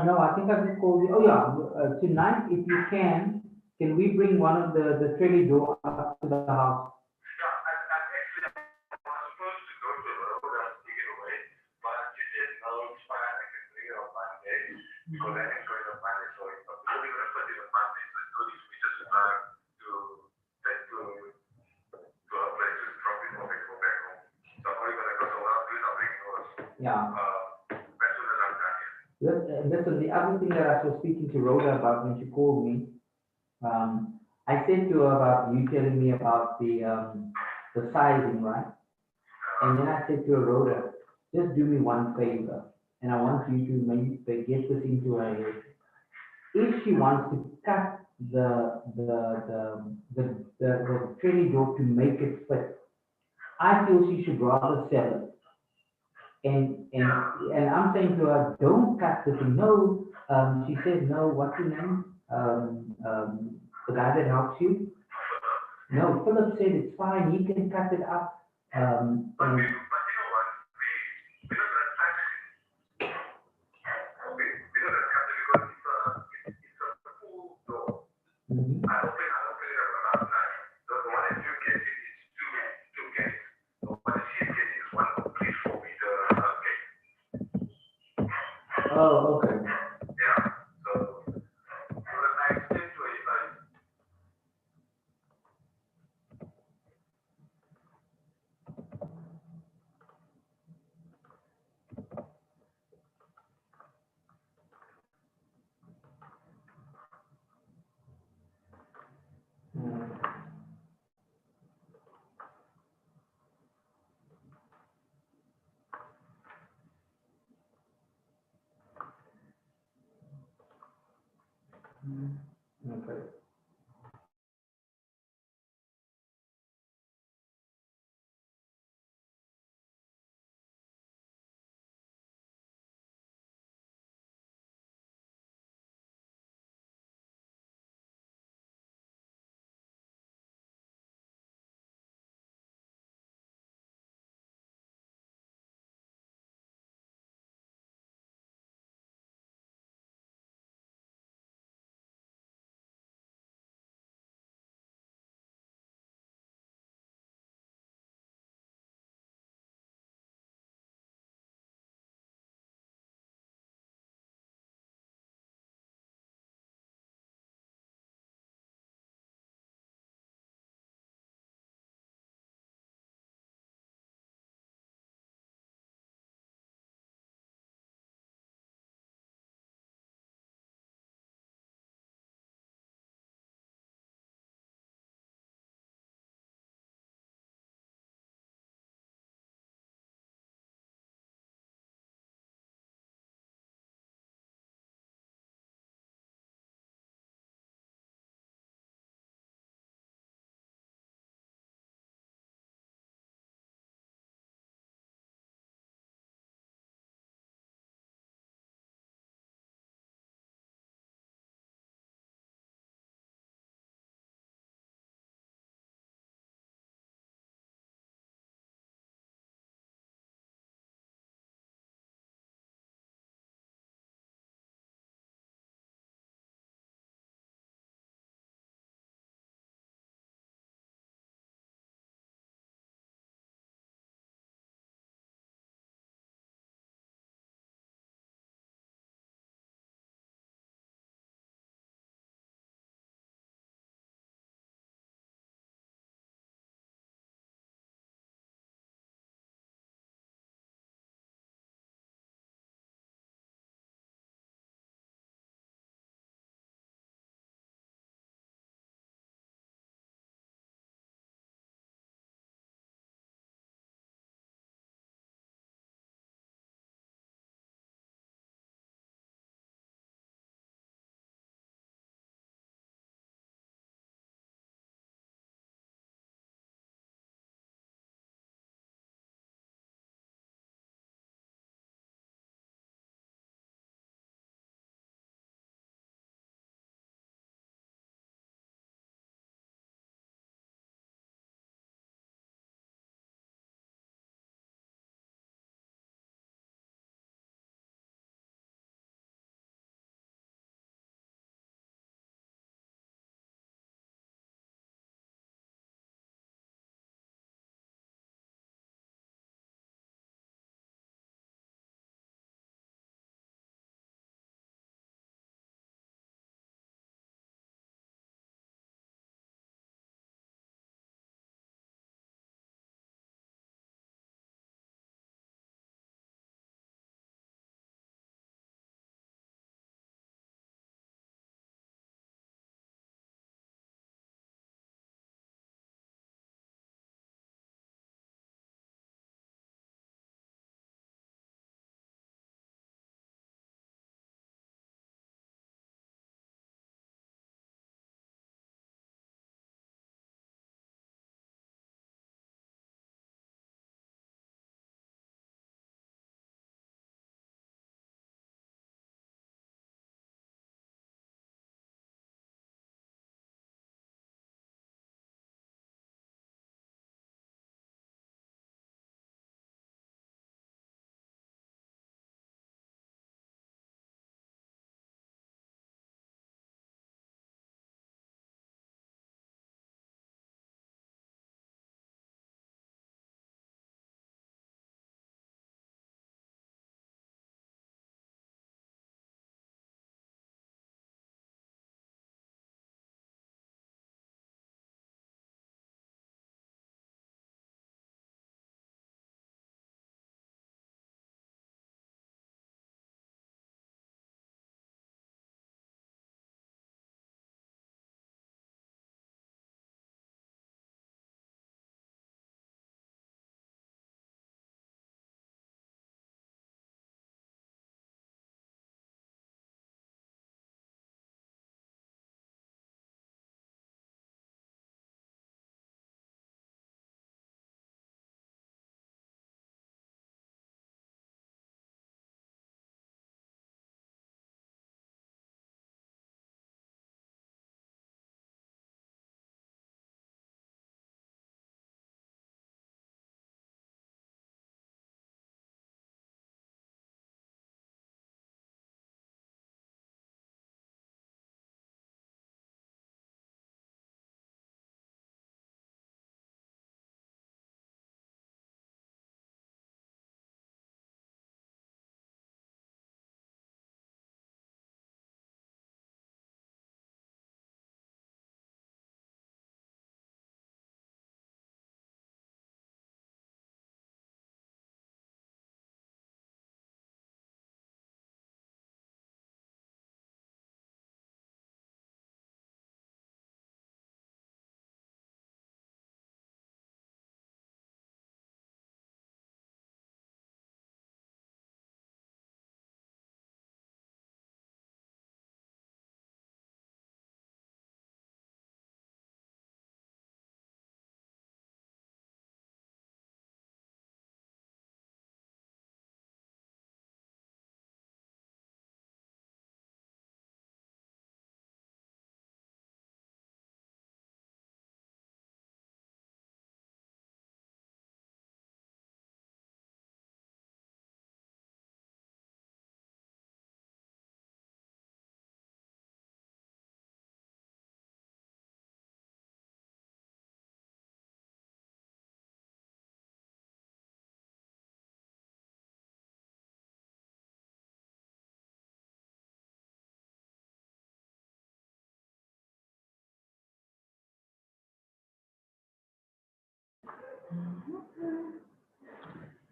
No, I think I just called you. Oh yeah, tonight if you can we bring one of the trailer door up to the house? Yeah. Listen, the other thing that I was speaking to Rhoda about when she called me, I said to her about you telling me about the sizing, right? And then I said to her, Rhoda, just do me one favor, and I want you to maybe get this into her head. If she wants to cut the trailer door to make it fit, I feel she should rather sell it. And I'm saying to her, don't cut the thing. No, she says, no, what's your name? The guy that helps you? No, Philip said it's fine, he can cut it up. And, mhm. Oh, okay. Mm, okay.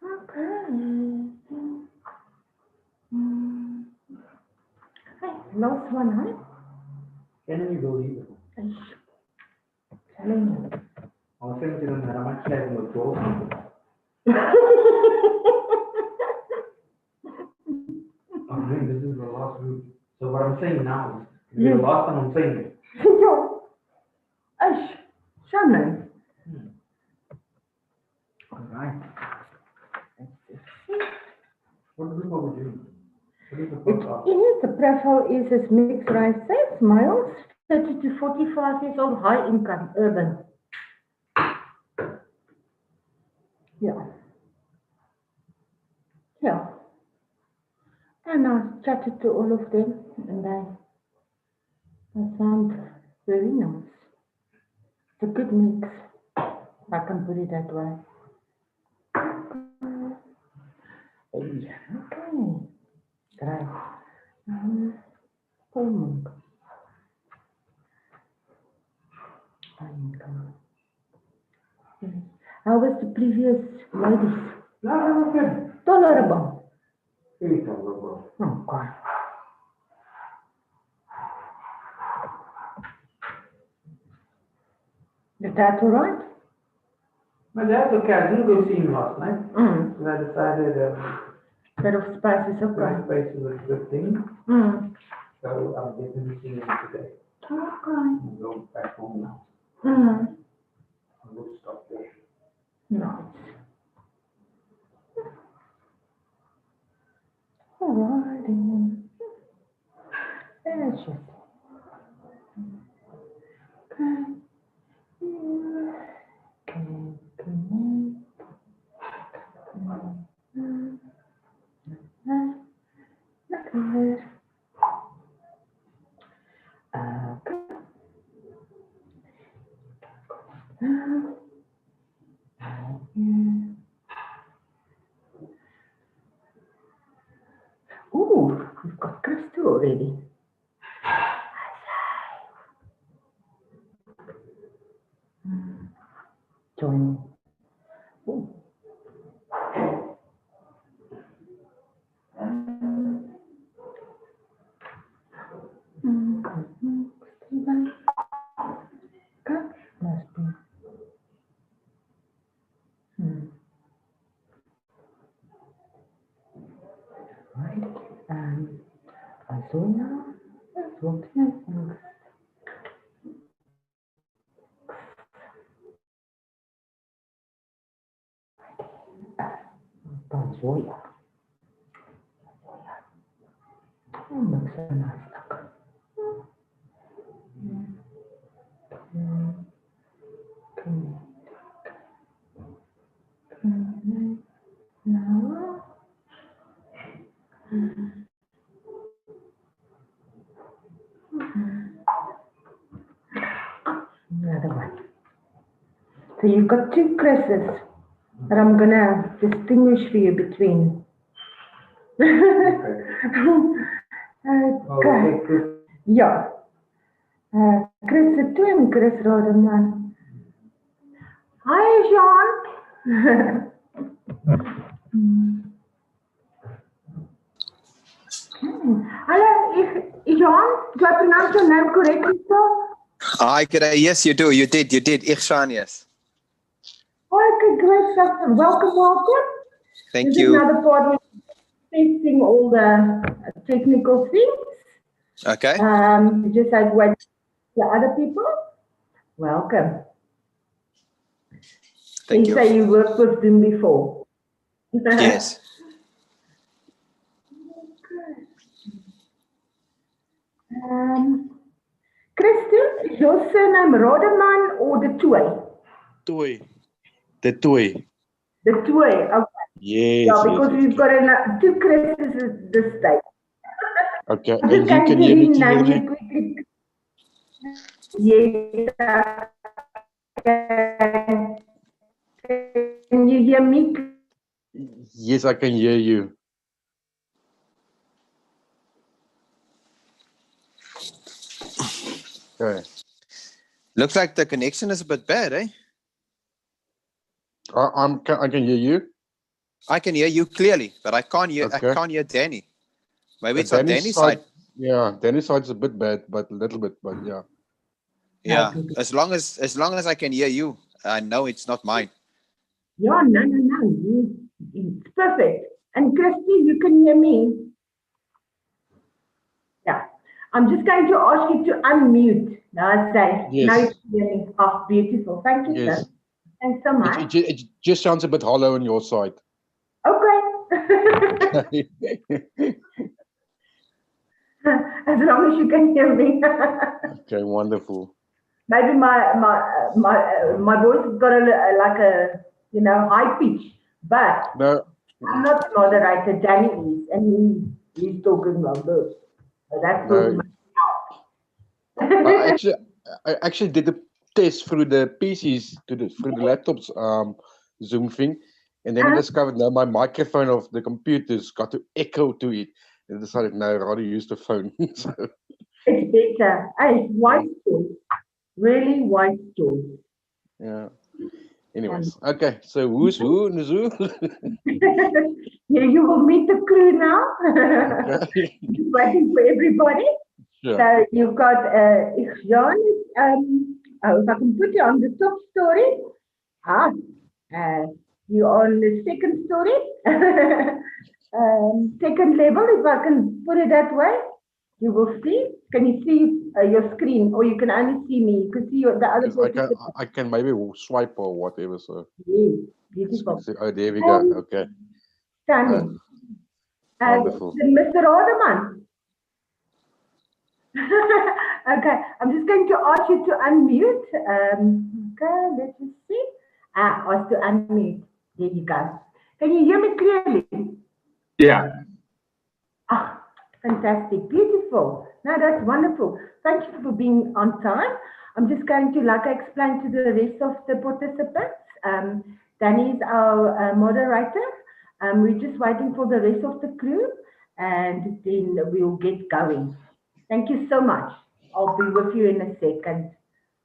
Okay. Hey, last one, huh? Can you believe it? Telling you. I was saying to them that I'm actually having withdrawal symptoms. I mean, this is the last week. So what I'm saying now is, this is the last time I'm saying it. Ish, Shannon. All right. What is what we're doing? What is the It podcast? is, the profile is as mixed rice says, males, 30 to 45 years old, high income, urban. Yeah. Yeah. And I chatted to all of them and they sound very nice. It's a good mix, if I can put it that way. Okay. Great. Monk. How was the previous ladies? No, okay. Tolerable. Very tolerable. Okay. Is that all right? My dad's okay. I didn't go see him last night. Mm. So I decided Bit of spice is okay. my space is a good thing. Mm. So I'm definitely seeing him today. Okay. I'm going back home now. Mm. I will stop there. Nice. Alrighty. There's just. Okay. Ooh, we've got Crystal already. Join. Ooh. Must be. Right. Azoya. What next? Azoya. Oh, looks so nice. Now. Another one. So you've got two Chris's that I'm gonna distinguish for you between. Okay. Yeah. Chris the twin, Chris Rodeman. Hi, Jean. Hello, Jean. Do I pronounce your name correctly, sir? Hi, g'day. Yes, you do. You did. Ihsan, yes. Okay, great stuff. Welcome, welcome. Thank This you. is another part where we're testing all the technical things. Okay. Just like what the other people. Welcome. Thank You you. say you worked with them before. Yes. Christian, is your surname Rodeman or the Toy? Toy. The toy. The Toy, okay. Yes. Yeah, because yes, we've got two Chris's this day. Okay. I'm And just you going can to hear me rename clearly? you quickly. Yes. Can you hear me? Yes, I can hear you. Okay. Looks like the connection is a bit bad, eh? I can hear you. I can hear you clearly, but I can't hear. I Okay. can't hear Danny. Maybe it's on Danny's side. side. Yeah, Danny's side's a bit bad, but a little bit, but yeah. Yeah. As long as I can hear you, I know it's not mine. Yeah, no. It's perfect. And Christy, you can hear me. Yeah. I'm just going to ask you to unmute. Now I say, Yes. now you can hear me. Oh, beautiful. Thank you, Yes. sir. Thanks so much. It just sounds a bit hollow on your side. Okay. As long as you can hear me. Okay, wonderful. Maybe my voice has got like a high pitch, but No, I'm not the moderator. Danny is, and he's talking like this. So that's no. good. I actually did the test through the PCs through the laptops Zoom thing, and then I discovered now my microphone of the computer's got to echo to it. And I decided no, I'd rather use the phone. So, It's better. Hey, wise choice. Really wise choice. yeah. Anyways, okay. So who's who in the zoo? Yeah, you will meet the crew now. Okay. Just waiting for everybody. Sure. So you've got Jan. If I can put you on the top story. You're on the second story. Second level, if I can put it that way. You will see. Can you see your screen, or you can only see me? You can see the other Yes, person. I can maybe swipe or whatever. So Yes, beautiful. oh, there we go. Okay. Stunning. Wonderful. Mr. Rodeman. Okay, I'm just going to ask you to unmute. Okay, let's just see. Ask to unmute. There you go. Can you hear me clearly? Yeah. Ah, fantastic, beautiful. No, that's wonderful. Thank you for being on time. I'm just going to, like I explained to the rest of the participants, Danny is our moderator. We're just waiting for the rest of the crew, and then we'll get going. Thank you so much. I'll be with you in a second.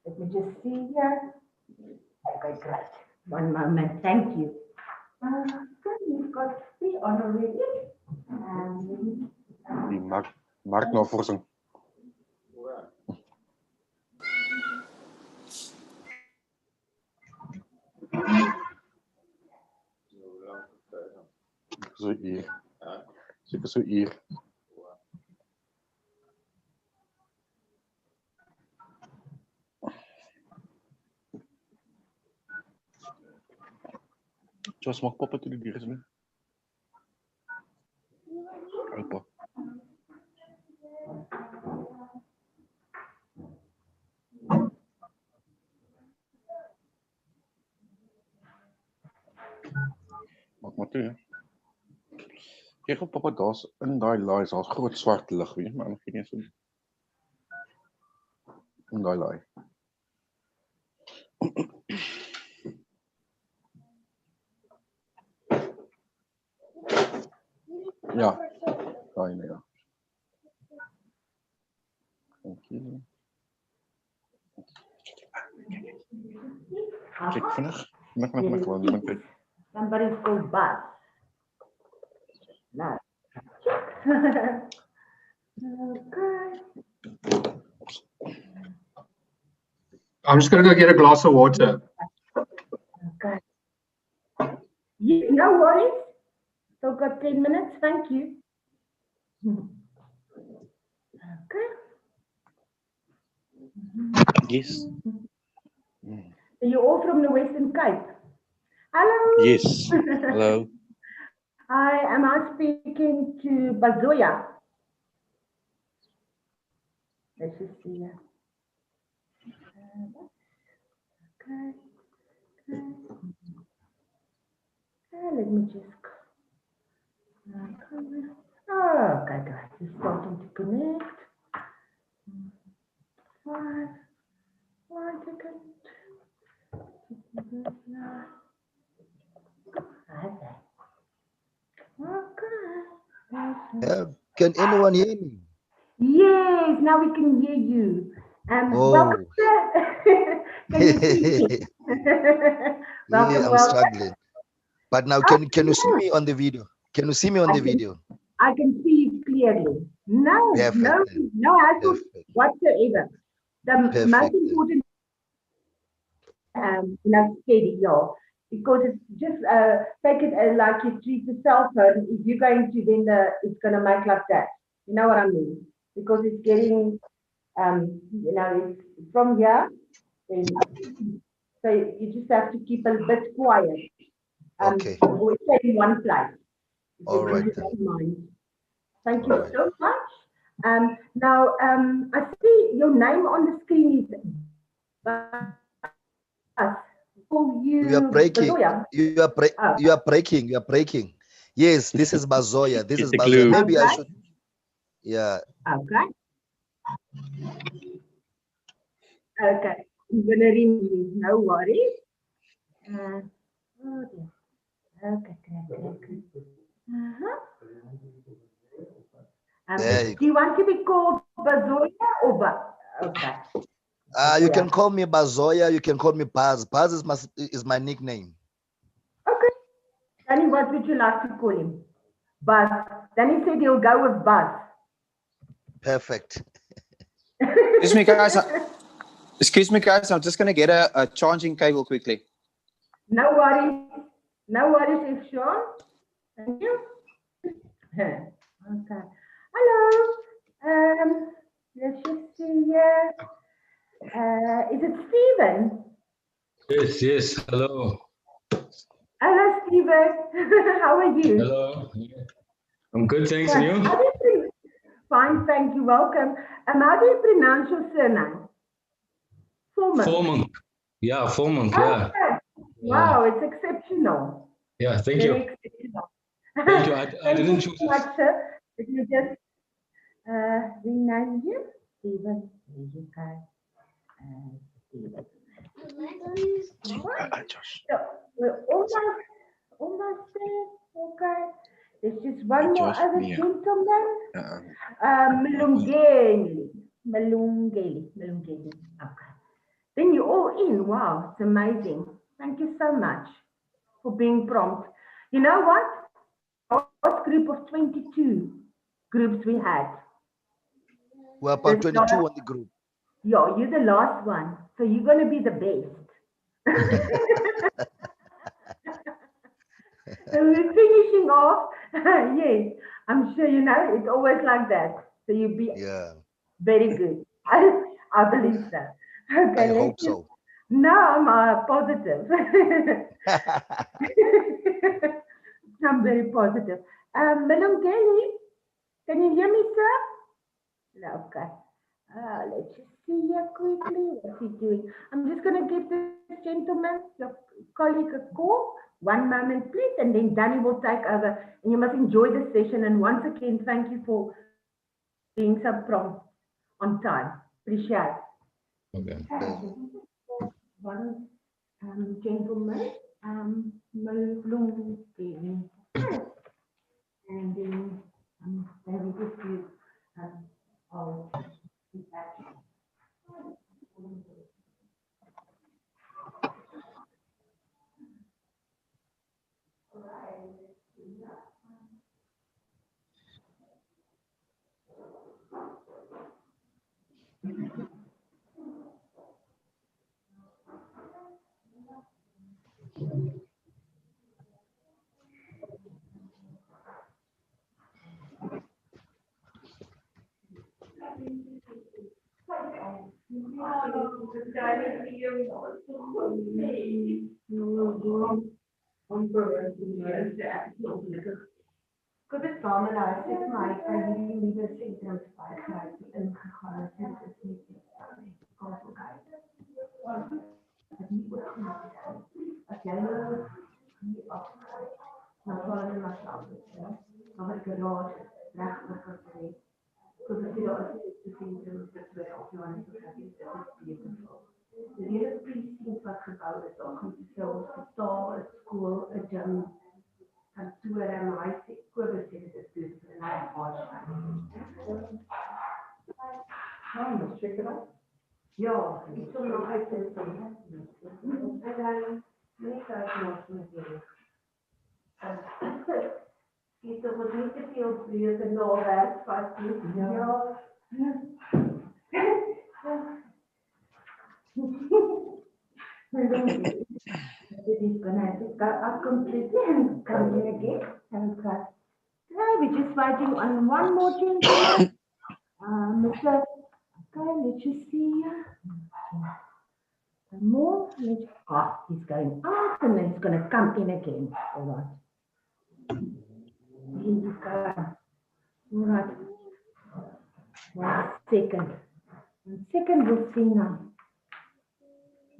Let me just see here. Okay, great. One moment. Thank you. You've got 3 on already. Die marktnavorsing. So hier. Zeker zo hier. Just mag papa toe die dier is nie. Opa. Mag maar toe, hè. Kijk op papa, daar's in daai laai, daar's groot swart lig, weet jy, maar dan gee nie so. In daai laai. Ja. Daai nee, ja. Dank je. Kijk, vinnig, want dan kyk. Somebody's called Buzz. No. Okay. I'm just going to go get a glass of water. Okay. Yeah, no worries. Still got 10 minutes. Thank you. Okay. Yes. So you're all from the Western Cape. Hello. Yes. Hello. Hi, am I speaking to Bazoya? Let's just see here. Okay. Let me just. Oh, okay, guys, it's starting to connect. 1 second. Okay. Can anyone hear me? Yes, now we can hear you. Oh. Welcome, sir. Can you see me? Welcome, Yeah, I'm welcome. struggling. But now, Oh, can you see no, me on the video? Can you see me on the video? I can see you clearly. No, Perfect. no, Then. no hassle Perfect. whatsoever. The most Perfect. Then. important, steady, y'all, because it's just take it like you treat the cell phone. If you're going to, then it's going to make like that. You know what I mean? Because it's getting, it's from here. Then, so you just have to keep a bit quiet. Okay. Or stay in one place. All right. If you Then. don't mind. Thank All you right. so much. Now, I see your name on the screen is Buzz. Call You are you breaking. Bazoya. You are break. Oh, You are breaking. You are breaking. Yes, this is Bazoya. This is It's a Bazoya. clue. Maybe I okay. should. Yeah. Okay. Okay. I'm gonna remove you. No worries. Oh dear. Okay. Uh-huh. There you Do go. you want to be called Bazoya or Okay. You can Bazoya. call me Bazoya. You can call me Baz. Baz is my nickname. Okay. Danny, what would you like to call him? Buzz. Then he said he'll go with Buzz. Perfect. Excuse me, guys. Excuse me, guys. I'm just gonna get a charging cable quickly. No worries. No worries, if Sean. Thank you. Okay. Hello. Let's just see here. Is it Stephen? Yes, hello. Hello, Stephen. How are you? Hello. I'm good, thanks, and you? How do you Fine, thank you. Welcome. How do you pronounce your surname? Foreman. Formonk. Yeah, Formonk, yeah. Okay. Wow, it's exceptional. Yeah, thank Very you. exceptional. Thank you. I Thank didn't you choose so it. much, sir. If you just rename you, Stephen. There you go. Stephen. So we're almost there. Okay. There's just one more Just other me. gentleman. Uh, Malungeli. Okay. Then you're all in. Wow, it's amazing. Thank you so much for being prompt. You know what? Last group of 22 groups we had. We're about This 22 last, on the group. yeah, you're the last one. So you're going to be the best. So we're finishing off. Yes, I'm sure you know it's always like that. So you'll be Yeah. very good. I believe so. Okay, I let's hope just. so. Now I'm positive. I'm very positive. Malungeli, can you hear me, sir? No, okay. Let's just see here quickly. What's he doing? I'm just going to give this gentleman, your colleague, a call. One moment, please, and then Danny will take over. And you must enjoy the session. And once again, thank you for being so prompt on time. Appreciate it. Okay. One gentleman, Malungeli. And then we just do all feedback. Goed het samen daar sit my vir hierdie nuwe sentrumspark ingegaan het en dit is nie kompliseer. Dit nie ook as jy nou hier af na hulle na slaap het, dan het garage reg voor kry. Goed as jy daar is te sien dit weer op jou aan die dit is beautiful. Die hele precinct wat gebou is, daar gaan se hospitaal, 'n skool, 'n gym, kantoor en hy sê Kobus sê dit is beautiful en hy check it out. Ja, ek sal nog uit te sien. Nee, kijk nog natuurlijk. Is er wat niet te veel vlees en al werk vast niet? Ja. He's gonna complete and come in again and cut. We're just waiting on one more gentleman. Mr. Okay, let's just see. One more. He's going out and then he's going to come in again. All right. He's gone. All right. 1 second. 1 second, we'll see now.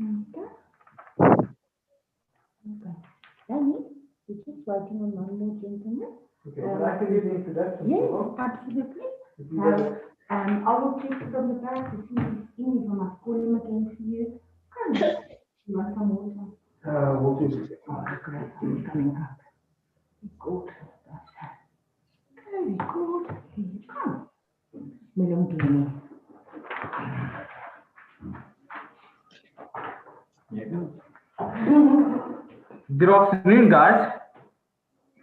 Okay. Okay. Danny, we're just waiting on one more gentleman. Okay, but I can give the introduction. Yes, so, absolutely. if you guys- I will check from the back to see if he's in, if I must call him again for you. Come. You want some water? we'll do it. Oh, great. He's coming up. Good. Very good. Here you come. Melongini. Good afternoon, guys.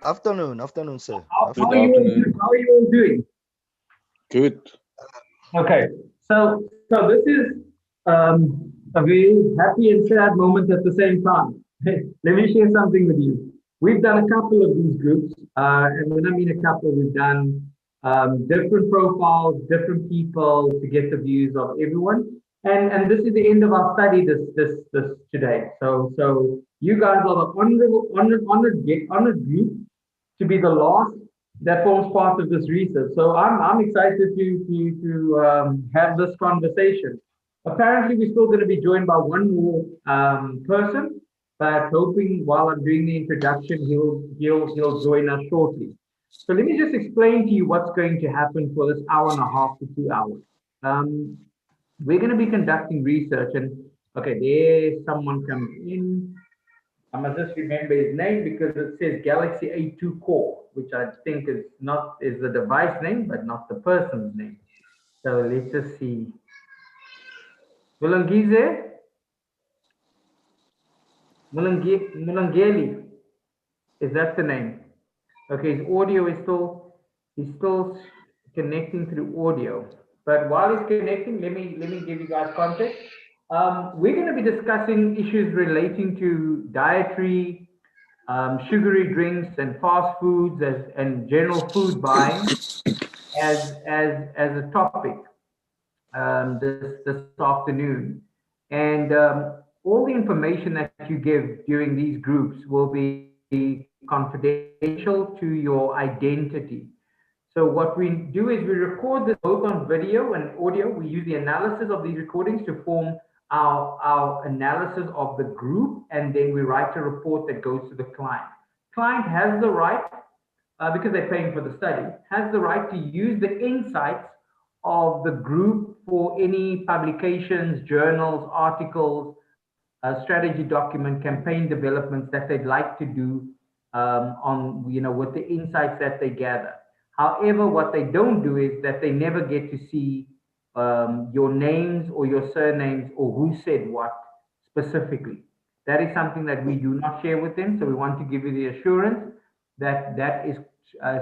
Afternoon, sir. How Good are you all afternoon. doing? How are you all doing? Good. Okay, so this is a very happy and sad moment at the same time. Let me share something with you. We've done a couple of these groups, and when I mean a couple, we've done different profiles, different people to get the views of everyone. And this is the end of our study this today. So you guys are the honored group to be the last that forms part of this research. So I'm excited to have this conversation. Apparently, we're still going to be joined by one more person, but hoping while I'm doing the introduction, he'll join us shortly. So let me just explain to you what's going to happen for this hour and a half to 2 hours. We're going to be conducting research, and okay, there's someone coming in. I must just remember his name because it says Galaxy A2 Core, which I think is the device name, but not the person's name. So let's just see. Mulangize? Mulangeli. Is that the name? Okay, his audio is he's still connecting through audio. But while he's connecting, let me give you guys context. We're going to be discussing issues relating to dietary, sugary drinks and fast foods and general food buying as a topic this afternoon. And all the information that you give during these groups will be confidential to your identity. So what we do is we record this both on video and audio. We use the analysis of these recordings to form our analysis of the group, and then we write a report that goes to the client. Client has the right, because they're paying for the study, has the right to use the insights of the group for any publications, journals, articles, strategy document, campaign developments that they'd like to do with the insights that they gather. However, what they don't do is that they never get to see your names or your surnames or who said what specifically. That is something that we do not share with them. So we want to give you the assurance that that is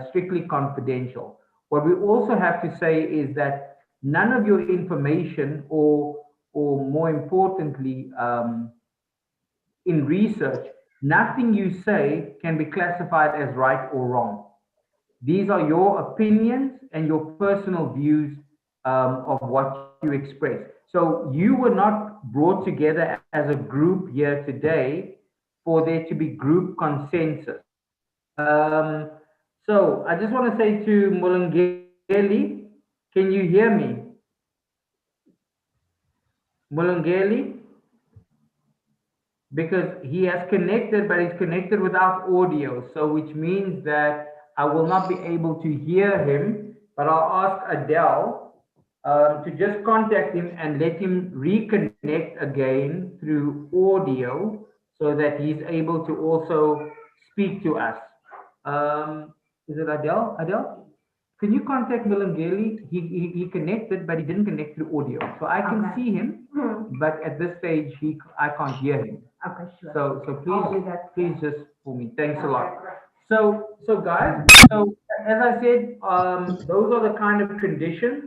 strictly confidential. What we also have to say is that none of your information or more importantly, in research, nothing you say can be classified as right or wrong. These are your opinions and your personal views of what you express. So you were not brought together as a group here today for there to be group consensus. So I just want to say to Mulungeli, can you hear me? Mulungeli? Because he has connected, but he's connected without audio. So which means that I will not be able to hear him, but I'll ask Adele to just contact him and let him reconnect again through audio so that he's able to also speak to us. Is it Adele? Adele? can you contact Milangeli? He connected, but he didn't connect through audio. So I can Okay. see him, but at this stage, I can't hear him. Okay, sure. So I'll do please, that. please just for me. Thanks a Okay, lot. great. So guys, so as I said, those are the kind of conditions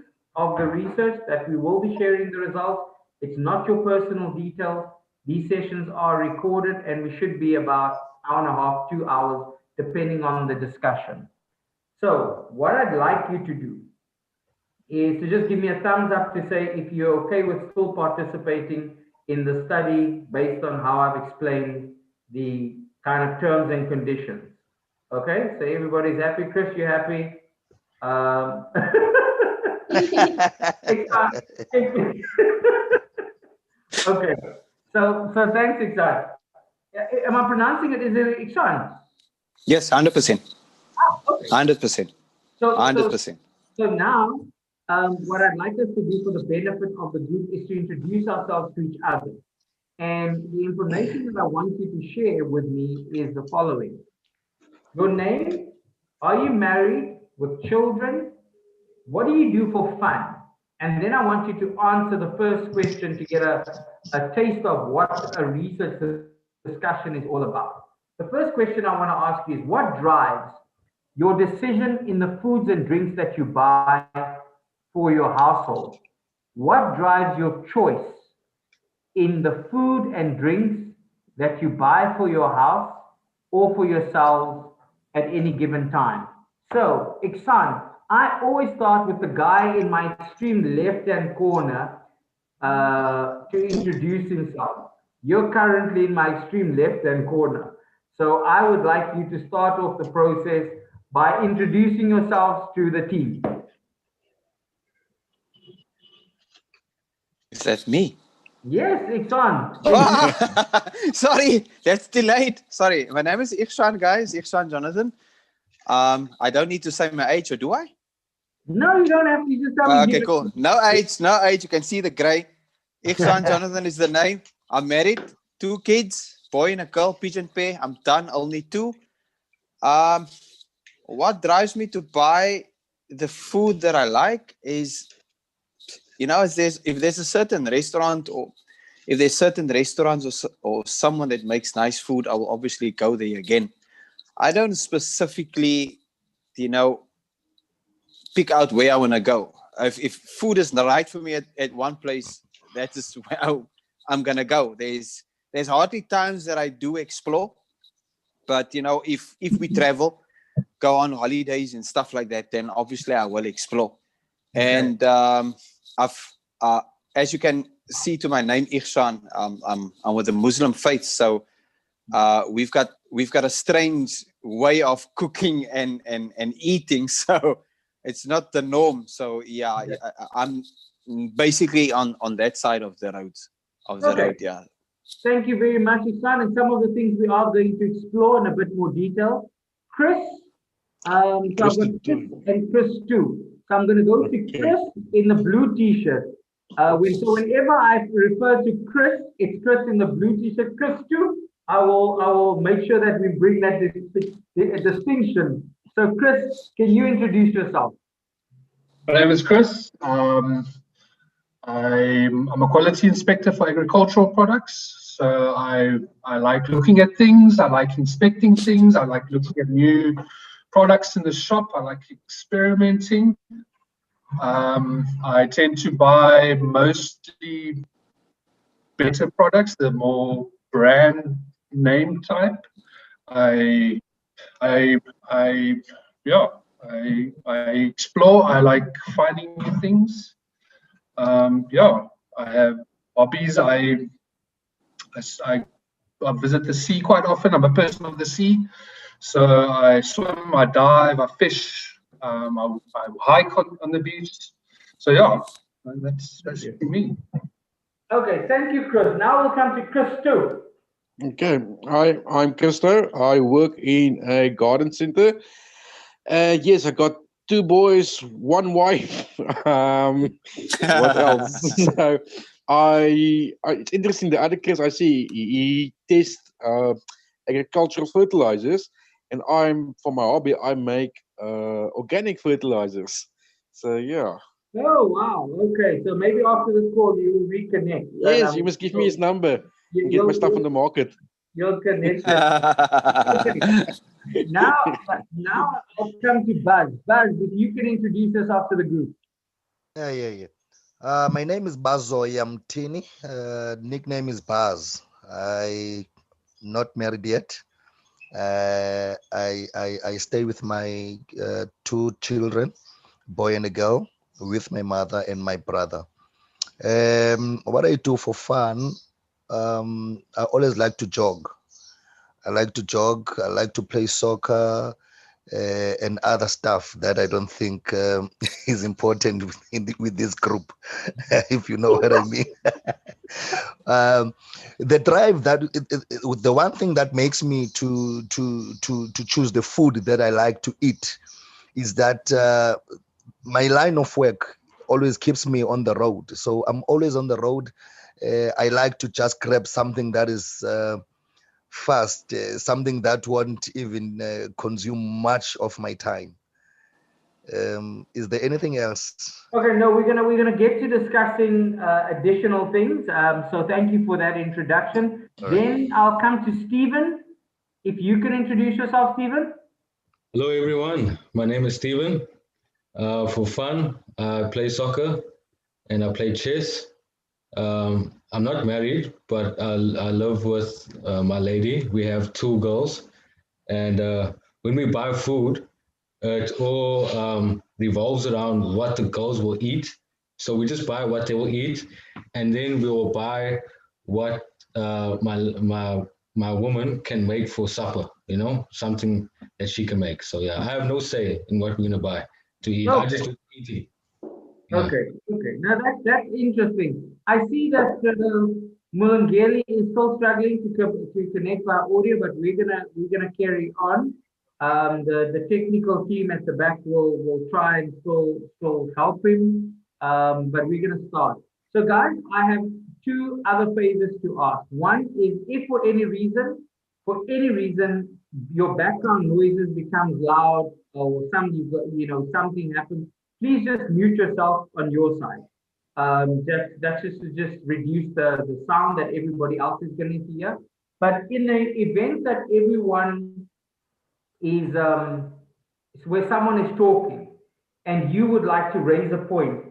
of the research that we will be sharing the results. It's not your personal details. These sessions are recorded and we should be about hour and a half, 2 hours, depending on the discussion. So what I'd like you to do is to just give me a thumbs up to say if you're okay with still participating in the study based on how I've explained the kind of terms and conditions. Okay, so everybody's happy. Chris, you happy? Okay, so thanks, Iksan. Am I pronouncing it? Is it Iksan? Yes, 100%. Okay. 100%. So 100%. So now, what I'd like us to do for the benefit of the group is to introduce ourselves to each other. And the information that I want you to share with me is the following. Your name, are you married with children? What do you do for fun? And then I want you to answer the first question to get a taste of what a research discussion is all about. The first question I want to ask you is what drives your decision in the foods and drinks that you buy for your household? What drives your choice in the food and drinks that you buy for your house or for yourselves at any given time? So, Iksan, I always start with the guy in my extreme left-hand corner to introduce himself. You're currently in my extreme left-hand corner. So I would like you to start off the process by introducing yourselves to the team. Is that me? Yes, Iksan. Sorry, that's delayed. Sorry, my name is Ikhsan, guys. Ikhsan Jonathan. I don't need to say my age, or do I? No, you don't have to. Just tell me. Okay, cool. No age, no age. You can see the gray. Ikhsan Jonathan is the name. I'm married, 2 kids, boy and a girl, pigeon pair. I'm done, only 2. What drives me to buy the food that I like is, if there's a certain restaurant or if there's certain restaurants or someone that makes nice food, I will obviously go there again. I don't specifically, pick out where I want to go. If food is not right for me at one place, that is where I'm going to go. There's hardly times that I do explore, but if we travel, go on holidays and stuff like that, then obviously I will explore. Okay. And as you can see to my name, Ikhsan, I'm with the Muslim faith, so we've got a strange way of cooking and eating, so it's not the norm. So yeah, I'm basically on that side of the road. Yeah. Thank you very much, Ikhsan. And some of the things we are going to explore in a bit more detail. Chris, so I've got Chris and Chris too. So I'm going to go to Chris in the blue T-shirt. So whenever I refer to Chris, it's Chris in the blue T-shirt. Chris too. I will make sure that we bring that distinction. So Chris, can you introduce yourself? My name is Chris. I'm a quality inspector for agricultural products. So I like looking at things. I like inspecting things. I like looking at new products in the shop. I like experimenting. I tend to buy mostly better products, the more brand name type. I explore. I like finding new things. I have hobbies. I visit the sea quite often. I'm a person of the sea, so I swim, I dive, I fish, I hike on the beach. So yeah, that's me. Okay, thank you, Chris. Now we'll come to Chris too. Okay, hi, I'm Christo. I work in a garden center. Yes, I got 2 boys, 1 wife. What else? So it's interesting. The other Chris I see, he tests agricultural fertilizers, and for my hobby, I make organic fertilizers. So yeah. Oh, wow. Okay. So maybe after this call, you will reconnect. Yes, you must give me his number and get my stuff on the market. You'll connect it. Okay. Now I'll come to Buzz. Buzz, if you can introduce yourself to the group. Yeah. My name is Bazoy Mtini. Nickname is Baz. I not married yet. I stay with my 2 children, boy and a girl, with my mother and my brother. What I do for fun, I always like to jog. I like to jog. I like to play soccer and other stuff that I don't think is important with this group, if you know what I mean. The drive the one thing that makes me to choose the food that I like to eat is that my line of work always keeps me on the road. So I'm always on the road. I like to just grab something that is fast, something that won't even consume much of my time. Is there anything else? Okay, no, we're gonna get to discussing additional things. So thank you for that introduction. All right. Then I'll come to Stephen. If you can introduce yourself, Stephen. Hello, everyone. My name is Steven. For fun, I play soccer and I play chess. I'm not married, but I live with my lady. We have 2 girls. And when we buy food, it all revolves around what the girls will eat. So we just buy what they will eat, and then we will buy what my woman can make for supper. You know, something that she can make. So yeah, I have no say in what we're gonna buy to eat. I just do eating. Yeah. Okay. Now that's interesting. I see that Mulangeli is still struggling to connect by audio, but we're gonna carry on. The technical team at the back will try and still help him. But we're gonna start. So guys, I have 2 other favors to ask. One is if for any reason, your background noises becomes loud or something happens, please just mute yourself on your side. That's just to just reduce the sound that everybody else is going to hear. But in the event that everyone is where someone is talking and you would like to raise a point,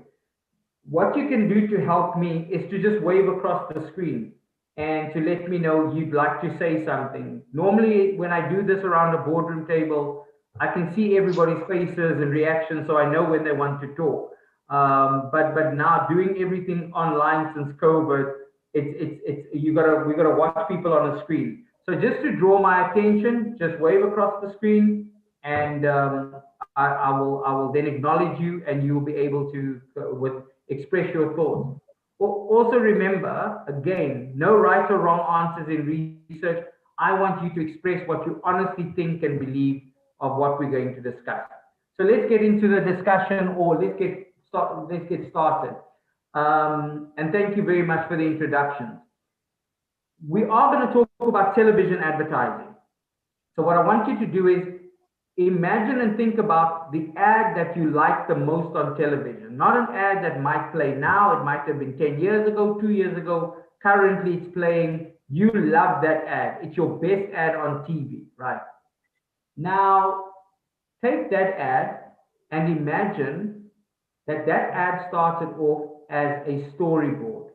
what you can do to help me is to just wave across the screen and to let me know you'd like to say something. Normally, when I do this around a boardroom table, I can see everybody's faces and reactions, so I know when they want to talk. But now doing everything online since COVID, it's we gotta watch people on a screen. So just to draw my attention, just wave across the screen, and I will then acknowledge you, and you will be able to express your thoughts. Also remember, again, no right or wrong answers in research. I want you to express what you honestly think and believe of what we're going to discuss. So let's get into the discussion, or let's get started. And thank you very much for the introductions. We are going to talk about television advertising. So what I want you to do is imagine and think about the ad that you like the most on television. Not an ad that might play now, it might have been 10 years ago, 2 years ago. Currently it's playing. You love that ad. It's your best ad on TV, right? Now, take that ad and imagine that ad started off as a storyboard,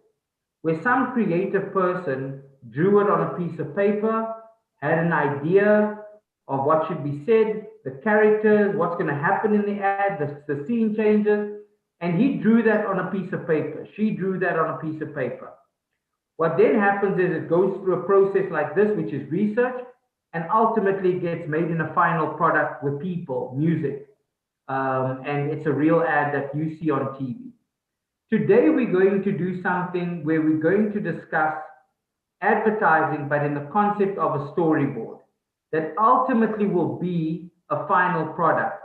where some creative person drew it on a piece of paper, had an idea of what should be said, the characters, what's going to happen in the ad, the scene changes, and he drew that on a piece of paper. She drew that on a piece of paper. What then happens is it goes through a process like this, which is research, and ultimately gets made in a final product with people, music, and it's a real ad that you see on TV. Today, we're going to do something where we're going to discuss advertising, but in the concept of a storyboard that ultimately will be a final product.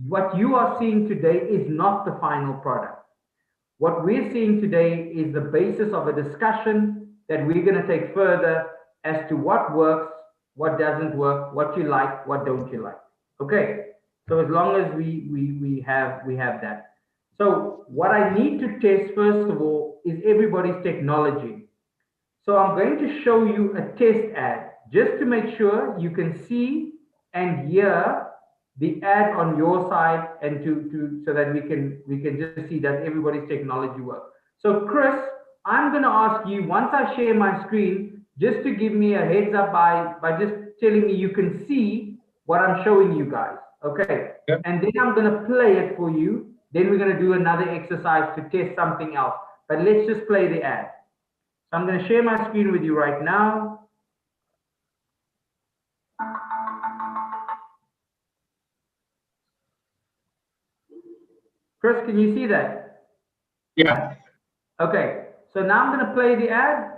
What you are seeing today is not the final product. What we're seeing today is the basis of a discussion that we're going to take further as to what works, what doesn't work, what you like, what don't you like. Okay, So as long as we have that. So what I need to test first of all is everybody's technology. So I'm going to show you a test ad just to make sure you can see and hear the ad on your side, and to so that we can just see that everybody's technology works. So Chris, I'm going to ask you, once I share my screen, just to give me a heads up by just telling me you can see what I'm showing you guys. Okay. Yep. And then I'm going to play it for you. Then we're going to do another exercise to test something else. But let's just play the ad. So I'm going to share my screen with you right now. Chris, can you see that? Yeah. Okay. So now I'm going to play the ad.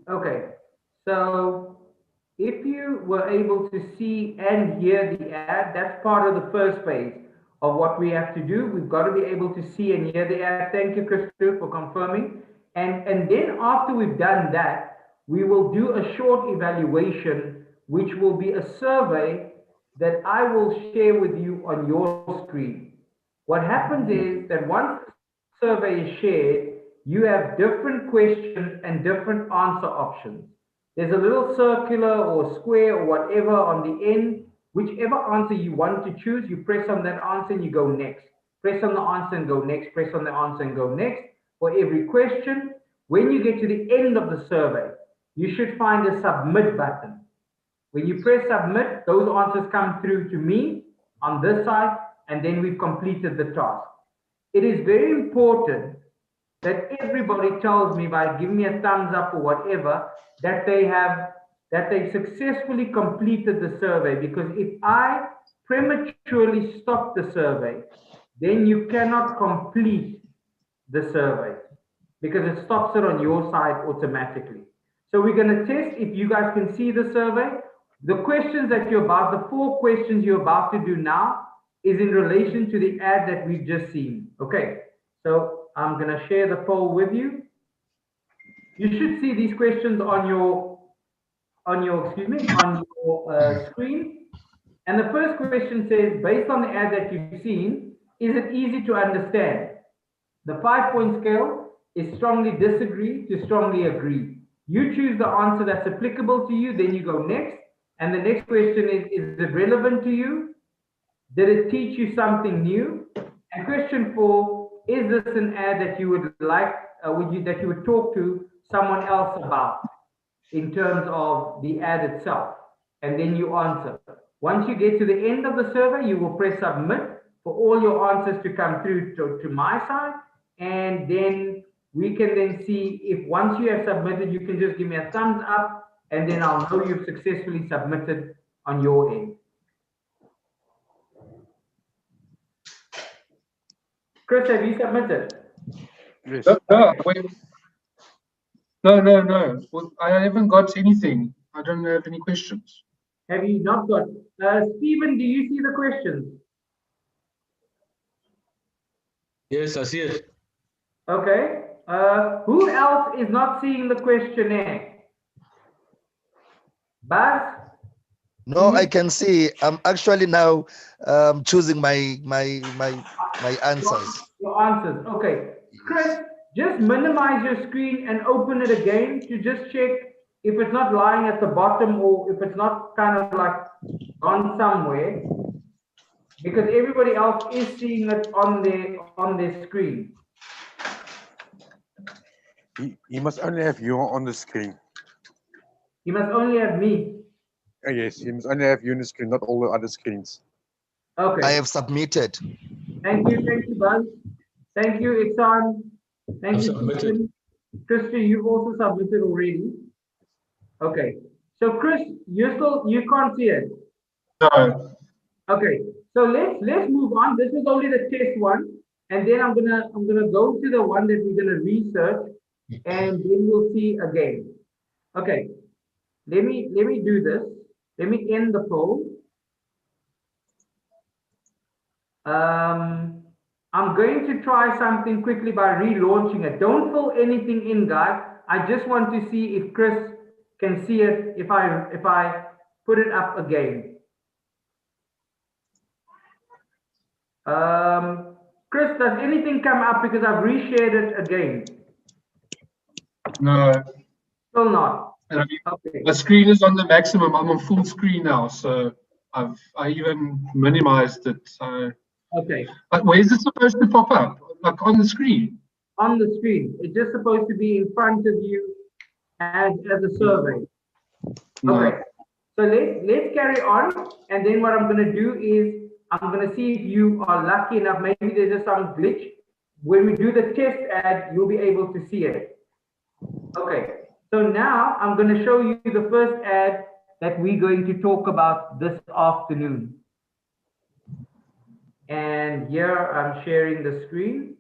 Okay, so if you were able to see and hear the ad, that's part of the first phase of what we have to do. We've got to be able to see and hear the ad. Thank you, Christopher, for confirming. And then after we've done that, we will do a short evaluation, which will be a survey that I will share with you on your screen. What happens is that once the survey is shared, you have different questions and different answer options. There's a little circular or square or whatever on the end. Whichever answer you want to choose, you press on that answer and you go next. Press on the answer and go next. Press on the answer and go next for every question. When you get to the end of the survey, you should find a submit button. When you press submit, those answers come through to me on this side, and then we've completed the task. It is very important that everybody tells me by giving me a thumbs up or whatever that they successfully completed the survey, because if I prematurely stop the survey, then you cannot complete the survey because it stops it on your side automatically. So we're going to test if you guys can see the survey. The questions that the 4 questions you're about to do now is in relation to the ad that we've just seen. Okay, so I'm going to share the poll with you. You should see these questions on your screen. And the first question says, based on the ad that you've seen, is it easy to understand? The 5-point scale is strongly disagree to strongly agree. You choose the answer that's applicable to you, then you go next. And the next question is it relevant to you? Did it teach you something new? And question 4, is this an ad that you would like, that you would talk to someone else about in terms of the ad itself? And then you answer. Once you get to the end of the survey, you will press submit for all your answers to come through to my side. And then we can then see if once you have submitted, you can just give me a thumbs up, and then I'll know you've successfully submitted on your end. Chris, have you submitted? Yes. No, wait. No. Well, I haven't got anything. I don't have any questions. Have you not got? Stephen, do you see the questions? Yes, I see it. Okay. Who else is not seeing the questionnaire? Buzz? No, I can see. I'm actually now choosing my answers. Your answers. Okay. Chris, just minimize your screen and open it again to just check if it's not lying at the bottom, or if it's not kind of like gone somewhere, because everybody else is seeing it on their screen. He must only have you on the screen. You must only have me. Yes, he must only have you on the screen, not all the other screens. Okay. I have submitted. Thank you, Buzz. Thank you, Iksan. Thank I've you, submitted. Stephen. Christy, you've also submitted already. Okay. So Chris, you can't see it. No. Okay, so let's move on. This is only the test one, and then I'm gonna go to the one that we're gonna research, and then we'll see again. Okay, let me do this. Let me end the poll. I'm going to try something quickly by relaunching it. Don't fill anything in, guys. I just want to see if Chris can see it if I put it up again. Chris, does anything come up because I've reshared it again? No. Still not. And I mean, Okay. the screen is on the maximum. I'm on full screen now, so I even minimized it. So, Okay. but where is it supposed to pop up? Like on the screen? On the screen. It's just supposed to be in front of you as a survey. No. Okay. So let's carry on, and then what I'm going to do is I'm going to see if you are lucky enough. Maybe there's just some glitch. When we do the test ad, you'll be able to see it. Okay. So now I'm going to show you the first ad that we're going to talk about this afternoon. And here I'm sharing the screen.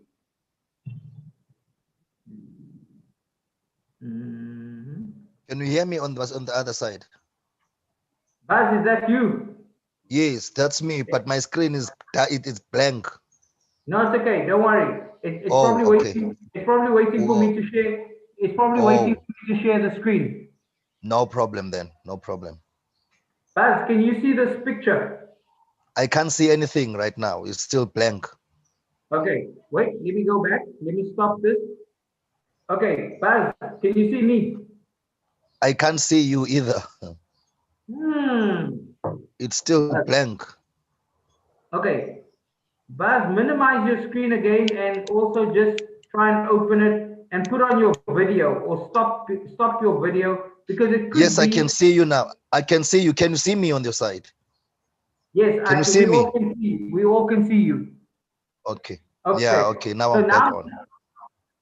Can you hear me on the other side? Buzz, is that you? Yes, that's me, but my screen is blank. No, it's okay. Don't worry. It's Oh, probably okay. waiting. It's probably waiting for me to share. It's probably waiting for me to share the screen. No problem then. No problem. Buzz, can you see this picture? I can't see anything right now. It's still blank. Okay, wait. Let me go back. Let me stop this. Okay, Buzz, can you see me? I can't see you either. It's still Buzz. blank. Okay, Buzz, minimize your screen again and also just try and open it and put on your video or stop your video because it could Yes, be. I can see you now. I can see you. Can you see me on your side? Yes, can you see we me? all can see. We all can see you. Okay. Okay. Yeah, okay. Now So I'm back on.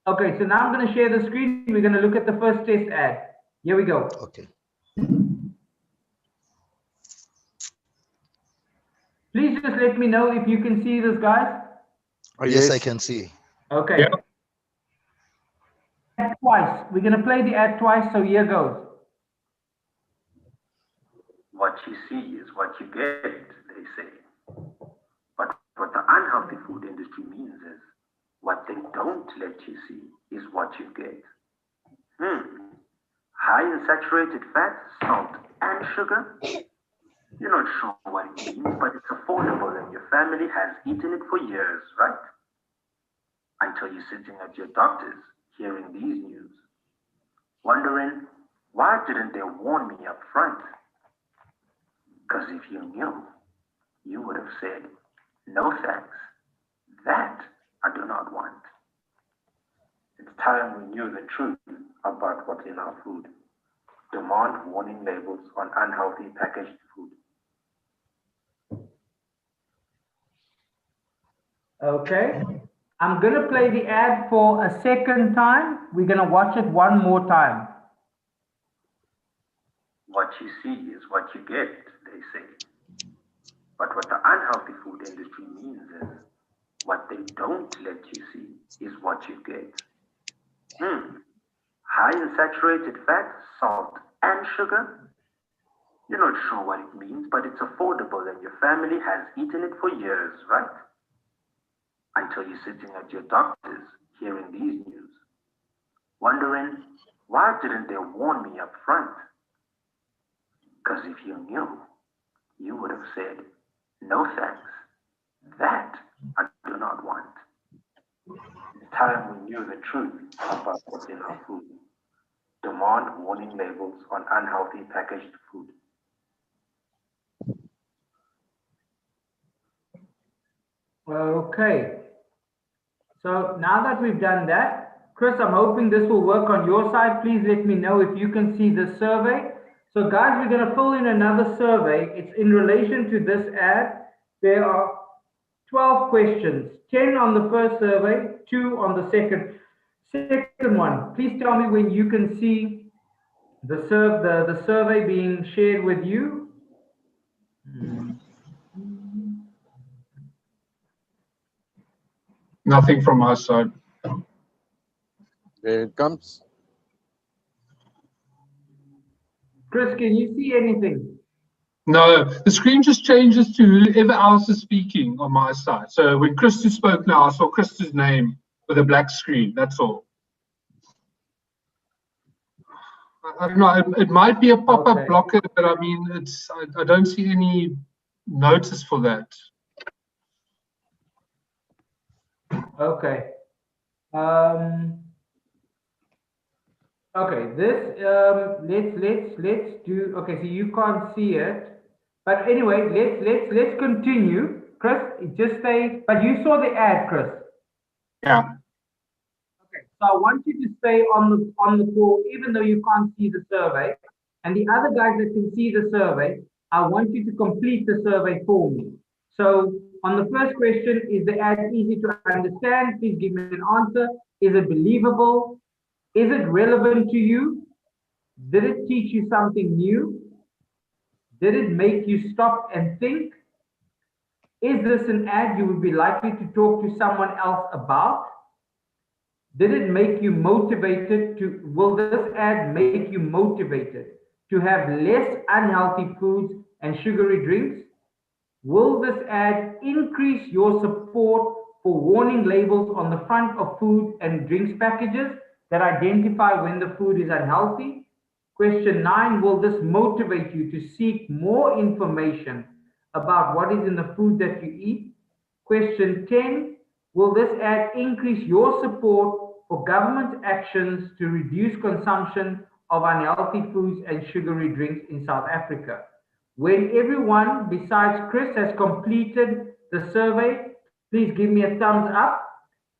Okay, so now I'm going to share the screen. We're going to look at the first test ad. Here we go. Okay. Please just let me know if you can see this, guys. Oh, Yes, I can see. Okay. Yeah. Ad twice. We're going to play the ad twice, so here goes. What you see is what you get, they say. But what the unhealthy food industry means is what they don't let you see is what you get. High in saturated fat, salt, and sugar. You're not sure what it means, but it's affordable and your family has eaten it for years, right? Until you're sitting at your doctor's hearing these news, wondering, why didn't they warn me up front? Because if you knew, you would have said, no thanks, that I do not want. It's time we knew the truth about what's in our food. Demand warning labels on unhealthy packaged food. Okay. I'm going to play the ad for a second time. We're going to watch it one more time. What you see is what you get, they say. But what the unhealthy food industry means is what they don't let you see is what you get. High in saturated fat, salt, and sugar. You're not sure what it means, but it's affordable and your family has eaten it for years, right? Until you're sitting at your doctor's hearing these news, wondering, why didn't they warn me up front? Because if you knew, you would have said, no thanks, that I do not want. It's time we knew the truth about what's in our food. Demand warning labels on unhealthy packaged food. Okay. So now that we've done that, Chris, I'm hoping this will work on your side. Please let me know if you can see this survey. So guys, we're going to fill in another survey. It's in relation to this ad. There are 12 questions, 10 on the first survey, 2 on the second one. Please tell me when you can see the survey being shared with you. Nothing from my side. There it comes. Chris, can you see anything? No, the screen just changes to whoever else is speaking on my side. So when Christu spoke now, I saw Christu's name with a black screen. That's all. I don't know. It might be a pop-up Okay. blocker, but I mean, I don't see any notice for that. Okay. Okay, this let's do. Okay, so you can't see it, but anyway, let's continue. Chris, just stay. But you saw the ad, Chris. Yeah. Okay, so I want you to stay on the call, even though you can't see the survey. And the other guys that can see the survey, I want you to complete the survey for me. So on the first question, is the ad easy to understand? Please give me an answer. Is it believable? Is it relevant to you? Did it teach you something new? Did it make you stop and think? Is this an ad you would be likely to talk to someone else about? Did it make you motivated to, will this ad make you motivated to have less unhealthy foods and sugary drinks? Will this ad increase your support for warning labels on the front of food and drinks packages that identify when the food is unhealthy? Question 9, will this motivate you to seek more information about what is in the food that you eat? Question 10, will this ad increase your support for government actions to reduce consumption of unhealthy foods and sugary drinks in South Africa? When everyone besides Chris has completed the survey, please give me a thumbs up.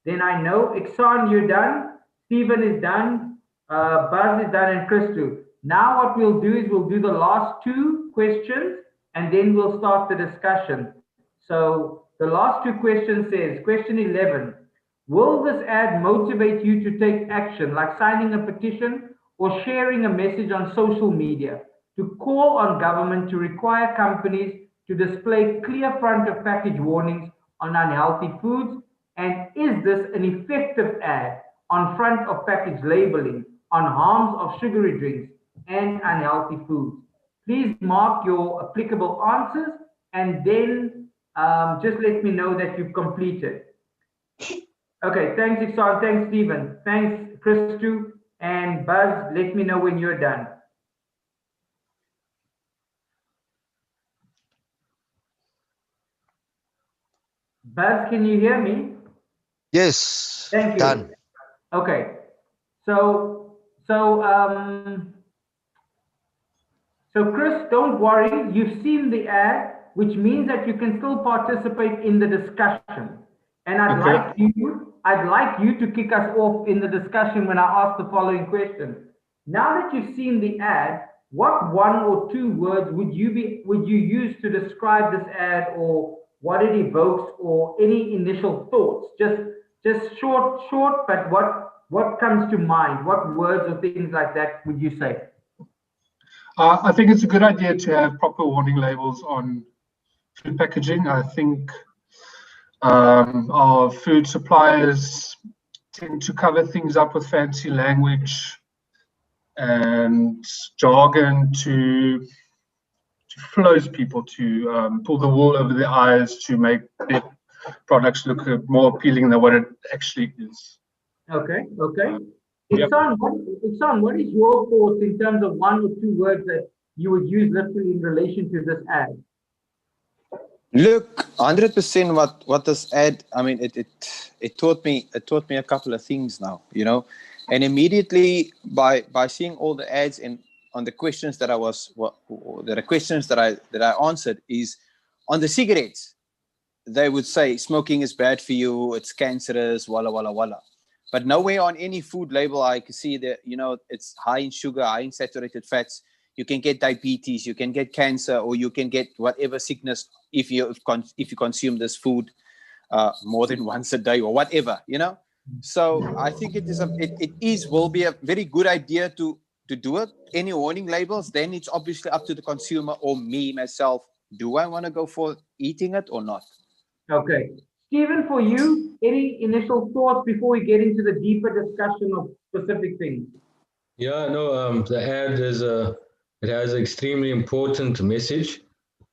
Then I know. Iksan, you're done. Stephen is done. Buzz is done, and Chris too. Now what we'll do is we'll do the last two questions, and then we'll start the discussion. So the last two questions says, question 11, will this ad motivate you to take action, like signing a petition or sharing a message on social media, to call on government to require companies to display clear front of package warnings on unhealthy foods? And is this an effective ad on front of package labeling on harms of sugary drinks and unhealthy foods? Please mark your applicable answers and then just let me know that you've completed. Okay, thanks, Iksan. Thanks, Stephen. Thanks, Chris too. And Buzz, let me know when you're done. Buzz, can you hear me? Yes. Thank you. Done. Okay. So Chris, don't worry. You've seen the ad, which means that you can still participate in the discussion. And I'd like you to kick us off in the discussion when I ask the following question. Now that you've seen the ad, what one or two words would you use to describe this ad, or what it evokes, or any initial thoughts? Just short, but what comes to mind? What words or things like that would you say? I think it's a good idea to have proper warning labels on food packaging. I think our food suppliers tend to cover things up with fancy language and jargon to float people, to pull the wool over their eyes, to make their products look more appealing than what it actually is. Okay. Yep. Iksan, what is your thoughts in terms of one or two words that you would use literally in relation to this ad? Look, 100% what this ad, I mean, it taught me a couple of things now, you know, and immediately by seeing all the ads and on the questions that I answered is on the cigarettes. They would say smoking is bad for you, it's cancerous, walla walla walla. But nowhere on any food label I can see that, you know, it's high in sugar, high in saturated fats. You can get diabetes, you can get cancer, or you can get whatever sickness if you consume this food more than once a day or whatever, you know. So I think will be a very good idea to do it. Any warning labels, then it's obviously up to the consumer or me myself. Do I want to go for eating it or not? Okay. Stephen, for you, any initial thoughts before we get into the deeper discussion of specific things? Yeah, no, the ad it has an extremely important message,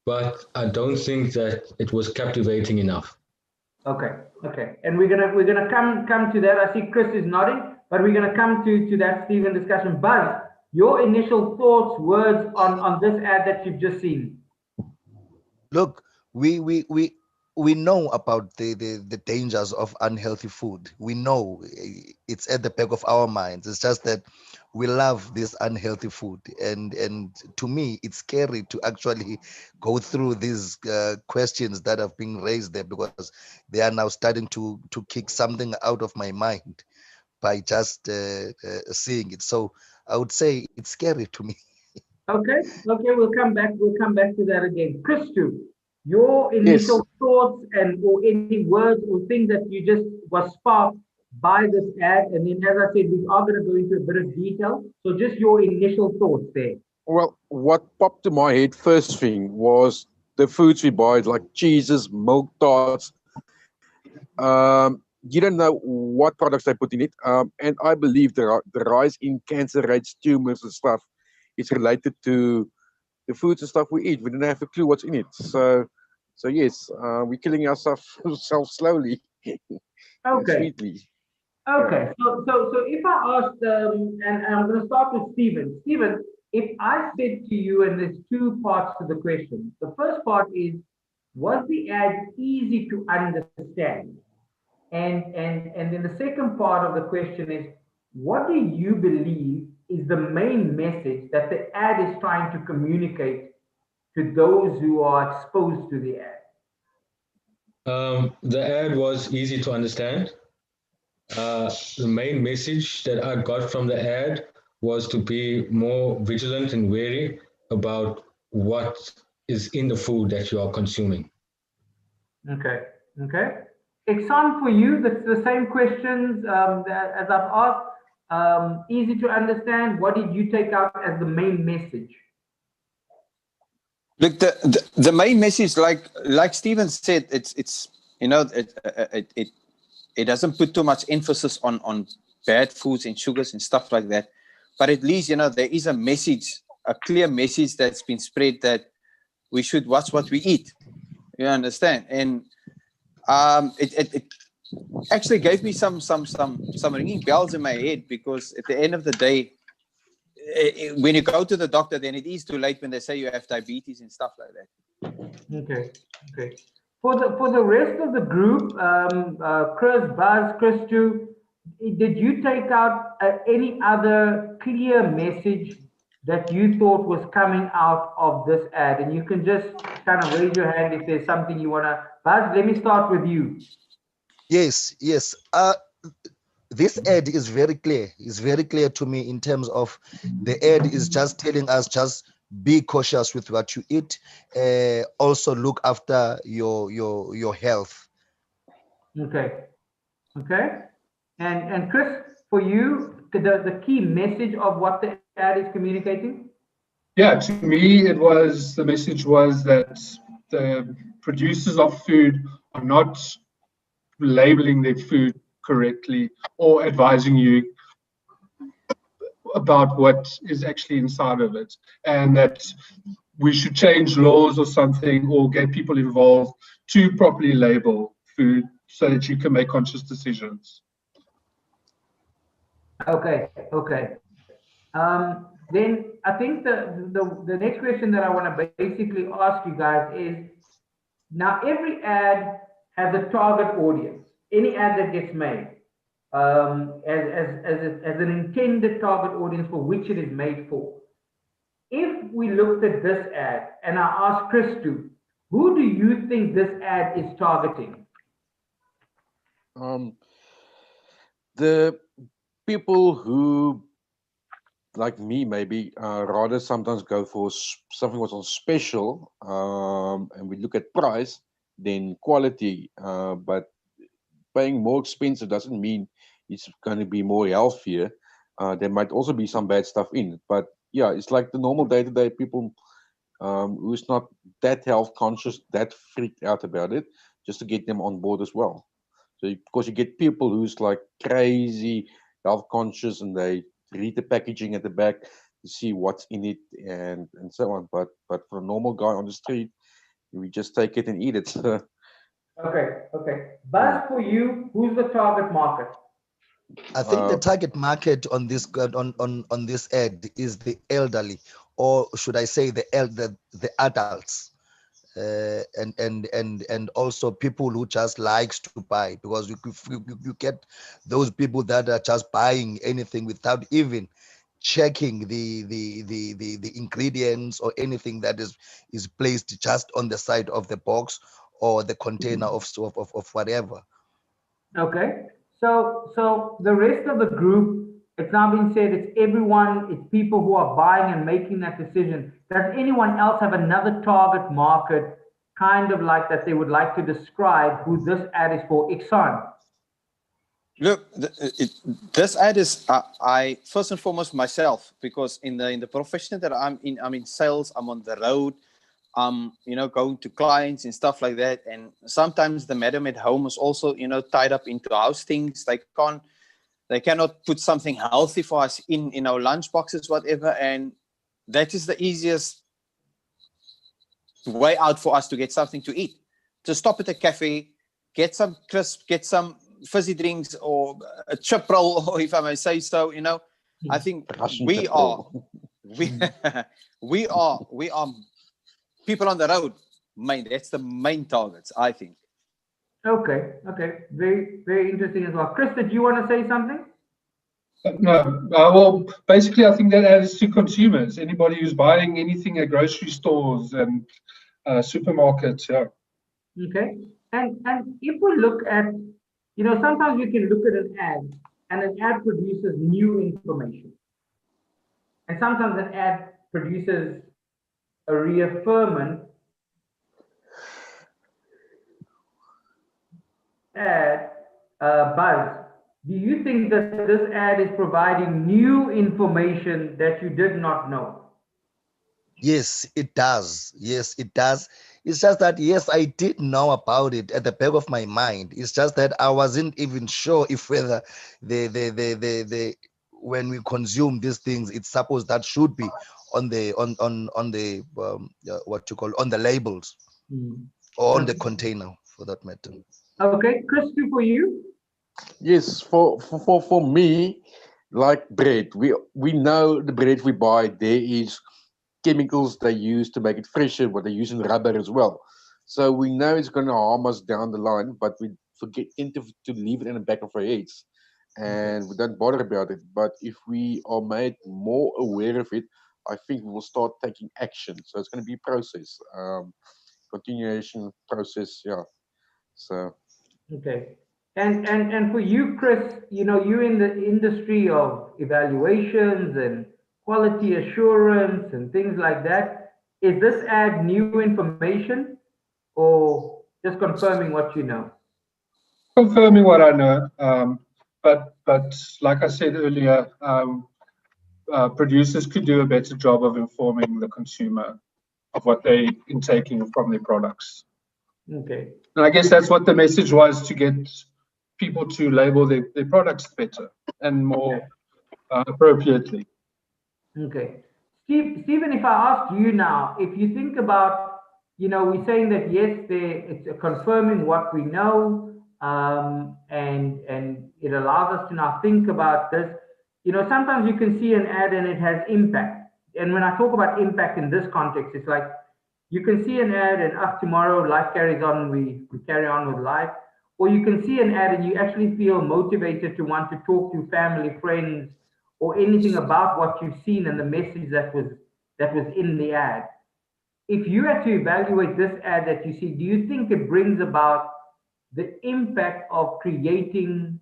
but I don't think that it was captivating enough. Okay, okay, and we're gonna come to that. I see Chris is nodding, but we're gonna come to that Stephen discussion. Buzz, your initial thoughts, words on this ad that you've just seen. Look, we know about the dangers of unhealthy food. We know it's at the back of our minds. It's just that we love this unhealthy food, and to me, it's scary to actually go through these questions that have been raised there, because they are now starting to kick something out of my mind by just seeing it. So I would say it's scary to me. Okay, okay, we'll come back to that again. Christu, your Yes. initial thoughts and or any words or things that you just was sparked by this ad, and then as I said, we are going to go into a bit of detail. So just your initial thoughts there. Well, what popped to my head first thing was the foods we buy, like cheeses, milk tarts. You don't know what products they put in it. And I believe the rise in cancer rates, tumors and stuff is related to the foods and stuff we eat. We don't have a clue what's in it. So yes, we're killing ourselves slowly and Okay. sweetly. Okay, so if I asked, and I'm going to start with Stephen. Stephen, if I said to you, and there's two parts to the question. The first part is, was the ad easy to understand? And then the second part of the question is, what do you believe is the main message that the ad is trying to communicate to those who are exposed to the ad? The ad was easy to understand. The main message that I got from the ad was to be more vigilant and wary about what is in the food that you are consuming. Okay, okay. Iksan, for you, the same questions as I've asked. Easy to understand. What did you take out as the main message? Look, the main message, like Stephen said, it's you know it doesn't put too much emphasis on bad foods and sugars and stuff like that, but at least there is a message, a clear message that's been spread that we should watch what we eat. You understand? And it actually gave me some ringing bells in my head, because at the end of the day, when you go to the doctor, then it is too late when they say you have diabetes and stuff like that. Okay, okay. For the rest of the group, Chris, Buzz, Christu, did you take out any other clear message that you thought was coming out of this ad? And you can just kind of raise your hand if there's something you want to. Buzz, let me start with you. Yes. This ad is very clear. It's very clear to me in terms of the ad is just telling us, just be cautious with what you eat. Also look after your health. Okay, okay. And Chris, for you, the key message of what the ad is communicating? Yeah, to me, the message was that the producers of food are not labeling their food correctly or advising you about what is actually inside of it, and that we should change laws or something, or get people involved to properly label food so that you can make conscious decisions. Okay, okay. Then I think the next question that I want to basically ask you guys is, now every ad has a target audience. Any ad that gets made as an intended target audience for which it is made for. If we looked at this ad and I asked Christu, who do you think this ad is targeting? The people who, like me, maybe rather sometimes go for something what's on special, and we look at price than quality. But paying more expensive doesn't mean it's going to be more healthier. There might also be some bad stuff in it, but yeah, it's like the normal day-to-day people who's not that health conscious, that freaked out about it, just to get them on board as well. So, because you get people who's like crazy health conscious and they read the packaging at the back to see what's in it and so on. But for a normal guy on the street, we just take it and eat it. Okay, okay. Buzz, for you, who's the target market? I think the target market on this on this ad is the elderly, or should I say the adults, and also people who just likes to buy, because you get those people that are just buying anything without even checking the ingredients or anything that is placed just on the side of the box or the container of whatever. Okay, so the rest of the group, it's now been said it's everyone, it's people who are buying and making that decision. Does anyone else have another target market, kind of like that they would like to describe who this ad is for? Iksan. Look, this ad is I first and foremost myself, because in the profession that I'm in sales. I'm on the road. Going to clients and stuff like that. And sometimes the madam at home is also, tied up into house things. They cannot put something healthy for us in our lunch boxes, whatever. And that is the easiest way out for us to get something to eat. To stop at a cafe, get some crisp, get some fizzy drinks or a chip roll, or if I may say so, I think we are people on the road. That's the main targets, I think. Okay, okay. Very, very interesting as well. Chris, did you want to say something? No, well, basically, I think that adds to consumers. Anybody who's buying anything at grocery stores and supermarkets, yeah. Okay, and if we look at, sometimes we can look at an ad, and an ad produces new information. And sometimes an ad produces a reaffirmment ad, Buzz. Do you think that this ad is providing new information that you did not know? Yes, it does. Yes, it does. It's just that, yes, I did know about it at the back of my mind. It's just that I wasn't even sure if whether the when we consume these things, it's supposed that should be on the what you call on the labels or on the container for that matter. Okay, Christy, for you? Yes, for me, like bread, we know the bread we buy, there is chemicals they use to make it fresher, what they use in rubber as well. So we know it's going to harm us down the line, but we forget to leave it in the back of our heads, and we don't bother about it. But if we are made more aware of it, I think we will start taking action. So it's going to be a process, continuation process, yeah. So. Okay. And for you, Chris, you're in the industry of evaluations and quality assurance and things like that. Is this ad new information or just confirming what you know? Confirming what I know, but like I said earlier, producers could do a better job of informing the consumer of what they're intaking from their products. Okay. And I guess that's what the message was, to get people to label their products better and more appropriately. Okay. Stephen, if I ask you now, if you think about, we're saying that yes, it's confirming what we know, and it allows us to now think about this. Sometimes you can see an ad and it has impact. And when I talk about impact in this context, it's like you can see an ad and tomorrow life carries on, we carry on with life. Or you can see an ad and you actually feel motivated to want to talk to family, friends, or anything about what you've seen and the message that was in the ad. If you had to evaluate this ad that you see, do you think it brings about the impact of creating,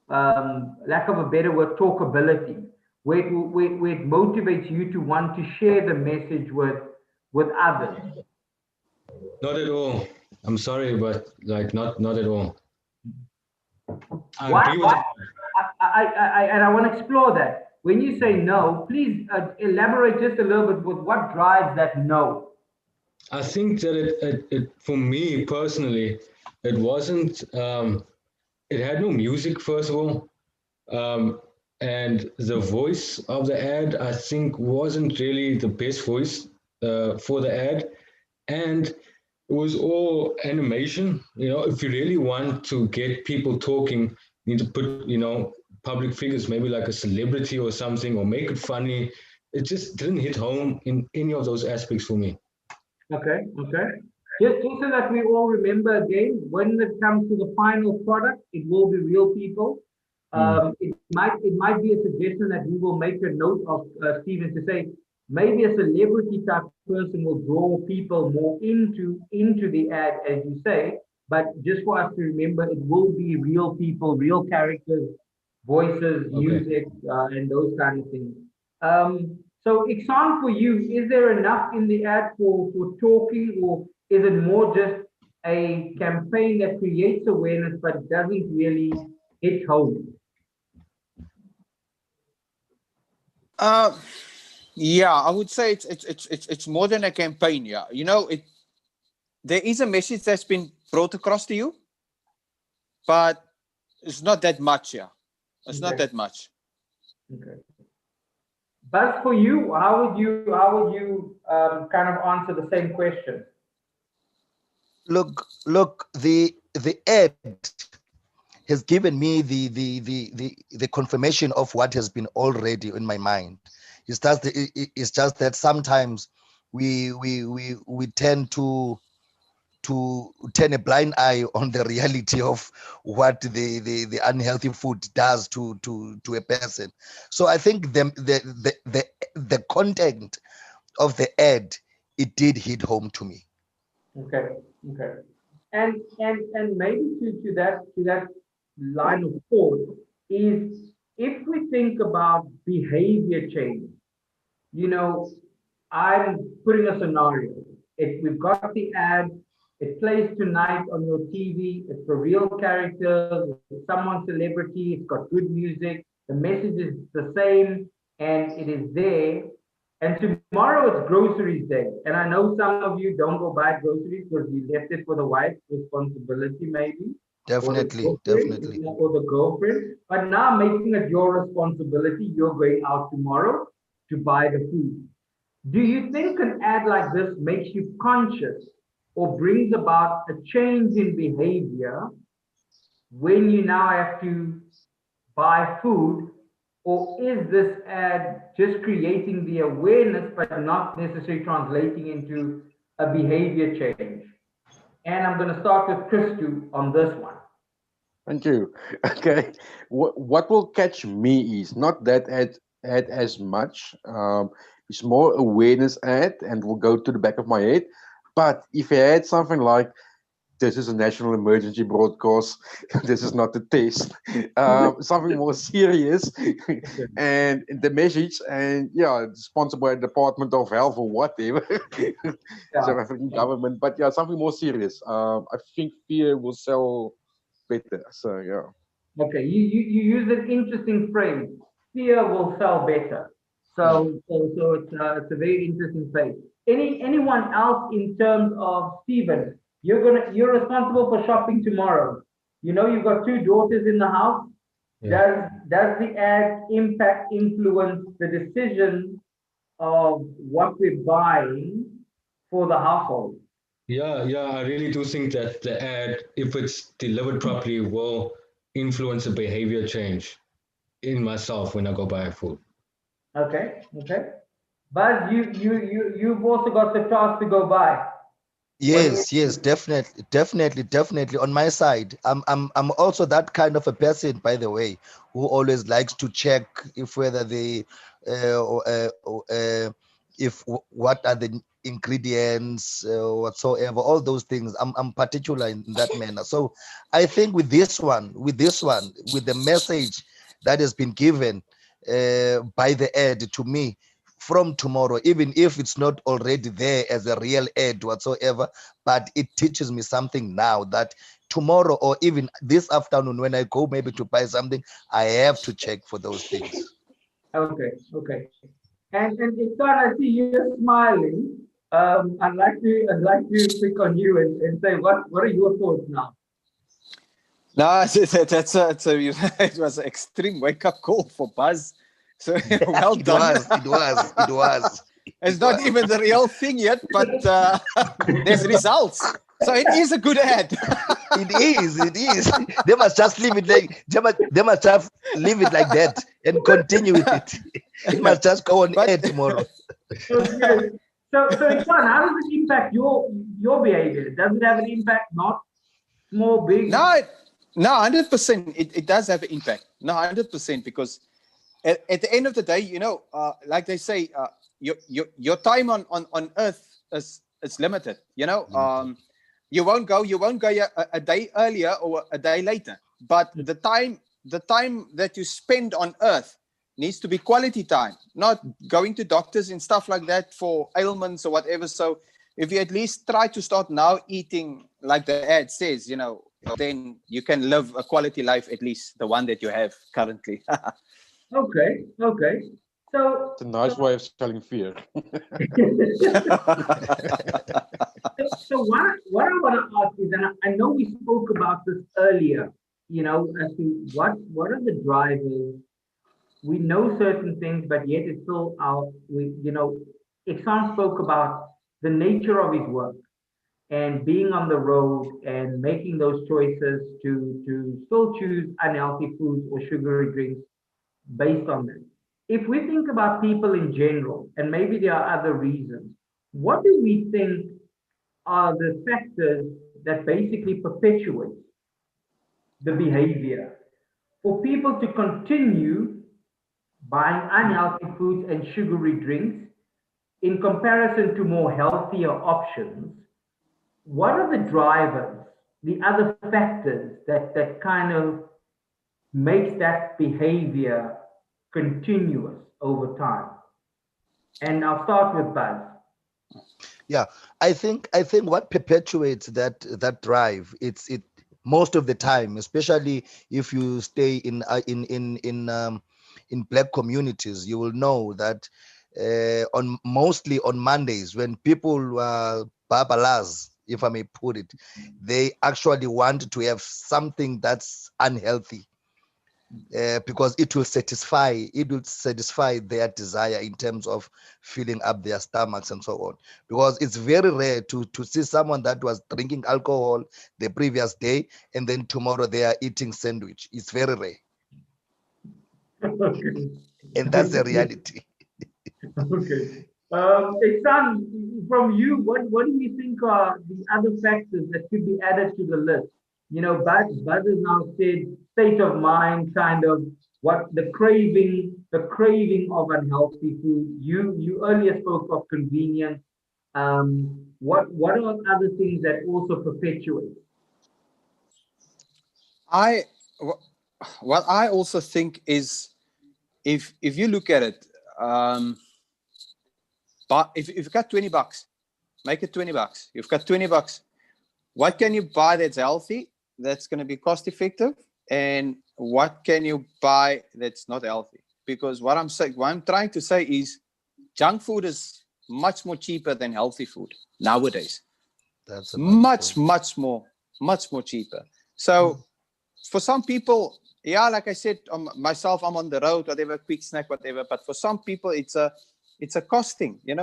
lack of a better word, talkability, where it motivates you to want to share the message with others? Not at all. I'm sorry, but not at all. Why? And I want to explore that. when you say no, please elaborate just a little bit with what drives that no. I think that for me personally, it wasn't, it had no music, first of all. And the voice of the ad, I think, wasn't really the best voice for the ad. And it was all animation. You know, if you really want to get people talking, you need to put, you know, public figures, maybe like a celebrity or something, or make it funny. It just didn't hit home in any of those aspects for me. Okay, okay. Just so that we all remember again, when it comes to the final product, it will be real people. It might be a suggestion that we will make a note of Stephen to say maybe a celebrity type person will draw people more into the ad, as you say. But just for us to remember, it will be real people, real characters, voices, Okay. music, and those kind of things. So, Iksan, for you, is there enough in the ad for talking, or is it more just a campaign that creates awareness but doesn't really hit home? Yeah, I would say it's more than a campaign. Yeah, you know, there is a message that's been brought across to you, but it's not that much. Yeah, it's not Okay. that much. Okay. Buzz, for you, how would you kind of answer the same question? Look, the ad has given me the confirmation of what has been already in my mind. It's just that sometimes we tend to turn a blind eye on the reality of what the unhealthy food does to a person. So I think the content of the ad, it did hit home to me. Okay, okay. And maybe to that line of thought is, if we think about behavior change, you know, I'm putting a scenario. If we've got the ad, it plays tonight on your TV, it's a real character, it's someone celebrity, it's got good music, the message is the same, and it is there. And tomorrow it's groceries day. And I know some of you don't go buy groceries because you left it for the wife's responsibility, maybe, or the Definitely, girlfriend, definitely. or the girlfriend. But now making it your responsibility, you're going out tomorrow to buy the food. Do you think an ad like this makes you conscious or brings about a change in behavior when you now have to buy food? Or is this ad just creating the awareness but not necessarily translating into a behavior change? And I'm going to start with Christu on this one. Thank you. Okay. What will catch me is not that ad as much. It's more awareness ad and will go to the back of my head. But if I had something like, this is a national emergency broadcast, this is not a test, something more serious, and the message, and yeah, it's sponsored by the Department of Health or whatever, South African government, but yeah, something more serious. I think fear will sell better. So yeah. Okay, you use an interesting phrase. Fear will sell better. So it's a very interesting phrase. Anyone else in terms of Stephen? You're responsible for shopping tomorrow. You know you've got two daughters in the house. Yeah. Does the ad influence the decision of what we're buying for the household? Yeah, I really do think that the ad, if it's delivered properly, will influence a behavior change in myself when I go buy food. Okay, okay. Buzz, you've also got the task to go by. Yes, definitely. On my side, I'm also that kind of a person, by the way, who always likes to check if whether the what are the ingredients whatsoever, all those things. I'm particular in that manner. So I think with this one, with the message that has been given by the ad to me, from tomorrow, even if it's not already there as a real ad whatsoever, but it teaches me something now that tomorrow or even this afternoon when I go maybe to buy something, I have to check for those things. Okay, okay. And Iksan, I see you're smiling. I'd like to pick on you and say what are your thoughts now? No, it was an extreme wake up call for Buzz. So well It done. was, it was, it was. It's not even the real thing yet, but there's results. So it is a good ad. It is, it is. They must just leave it like they must have leave it like that and continue with it. It must just go on But- air tomorrow. Okay. So Iksan, how does it impact your behavior? Does it have an impact? Not small, big? No, 100%. It does have an impact. No, 100%, because at the end of the day, like they say, your time on Earth is limited. You won't go a day earlier or a day later, but the time that you spend on Earth needs to be quality time, not going to doctors and stuff like that for ailments or whatever. So if you at least try to start now eating like the ad says, then you can live a quality life, at least the one that you have currently. Okay, okay. So It's a nice way of selling fear. So what I want to ask is, and I know we spoke about this earlier, as to what are the drivers. We know certain things, but yet it's still Iksan spoke about the nature of his work and being on the road and making those choices to still choose unhealthy foods or sugary drinks based on that. If we think about people in general, and maybe there are other reasons, what do we think are the factors that basically perpetuate the behavior for people to continue buying unhealthy foods and sugary drinks in comparison to more healthier options? What are the drivers, the other factors that kind of makes that behavior continuous over time? And I'll start with Buzz. Yeah, I think what perpetuates that drive, it most of the time, especially if you stay in black communities, you will know that on mostly on Mondays when people babalas, if I may put it, they actually want to have something that's unhealthy. Because it will satisfy their desire in terms of filling up their stomachs and so on. Because it's very rare to see someone that was drinking alcohol the previous day and then tomorrow they are eating sandwich. It's very rare, Okay. and that's the reality. Okay. Iksan, from you, what do you think are the other factors that could be added to the list? Buzz has now said state of mind, kind of what the craving of unhealthy food. You earlier spoke of convenience. What are other things that also perpetuate? I what I also think is, if you look at it, but if you've got $20, make it $20. You've got $20. What can you buy that's healthy, that's going to be cost effective, and what can you buy that's not healthy? Because what I'm trying to say is, junk food is much more cheaper than healthy food nowadays. That's Much more cheaper. So for some people, yeah, like I said, myself, I'm on the road, whatever, quick snack, whatever. But for some people, it's a cost thing. They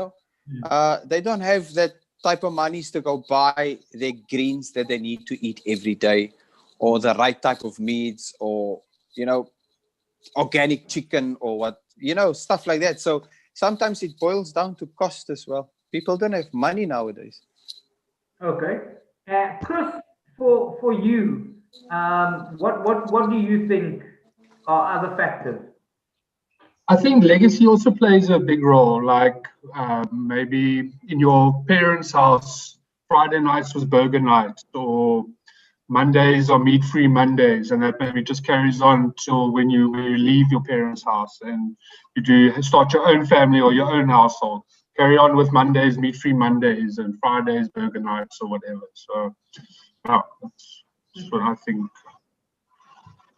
don't have that type of monies to go buy their greens that they need to eat every day, or the right type of meats, or organic chicken, or what, stuff like that. So sometimes it boils down to cost as well. People don't have money nowadays. Okay. Chris, for you, what do you think are other factors? I think legacy also plays a big role. Like maybe in your parents' house, Friday nights was burger night, or Mondays are meat-free Mondays, and that maybe just carries on till when you leave your parents' house and you do start your own family or your own household. Carry on with Mondays, meat-free Mondays, and Fridays, burger nights, or whatever. So, yeah, that's what I think.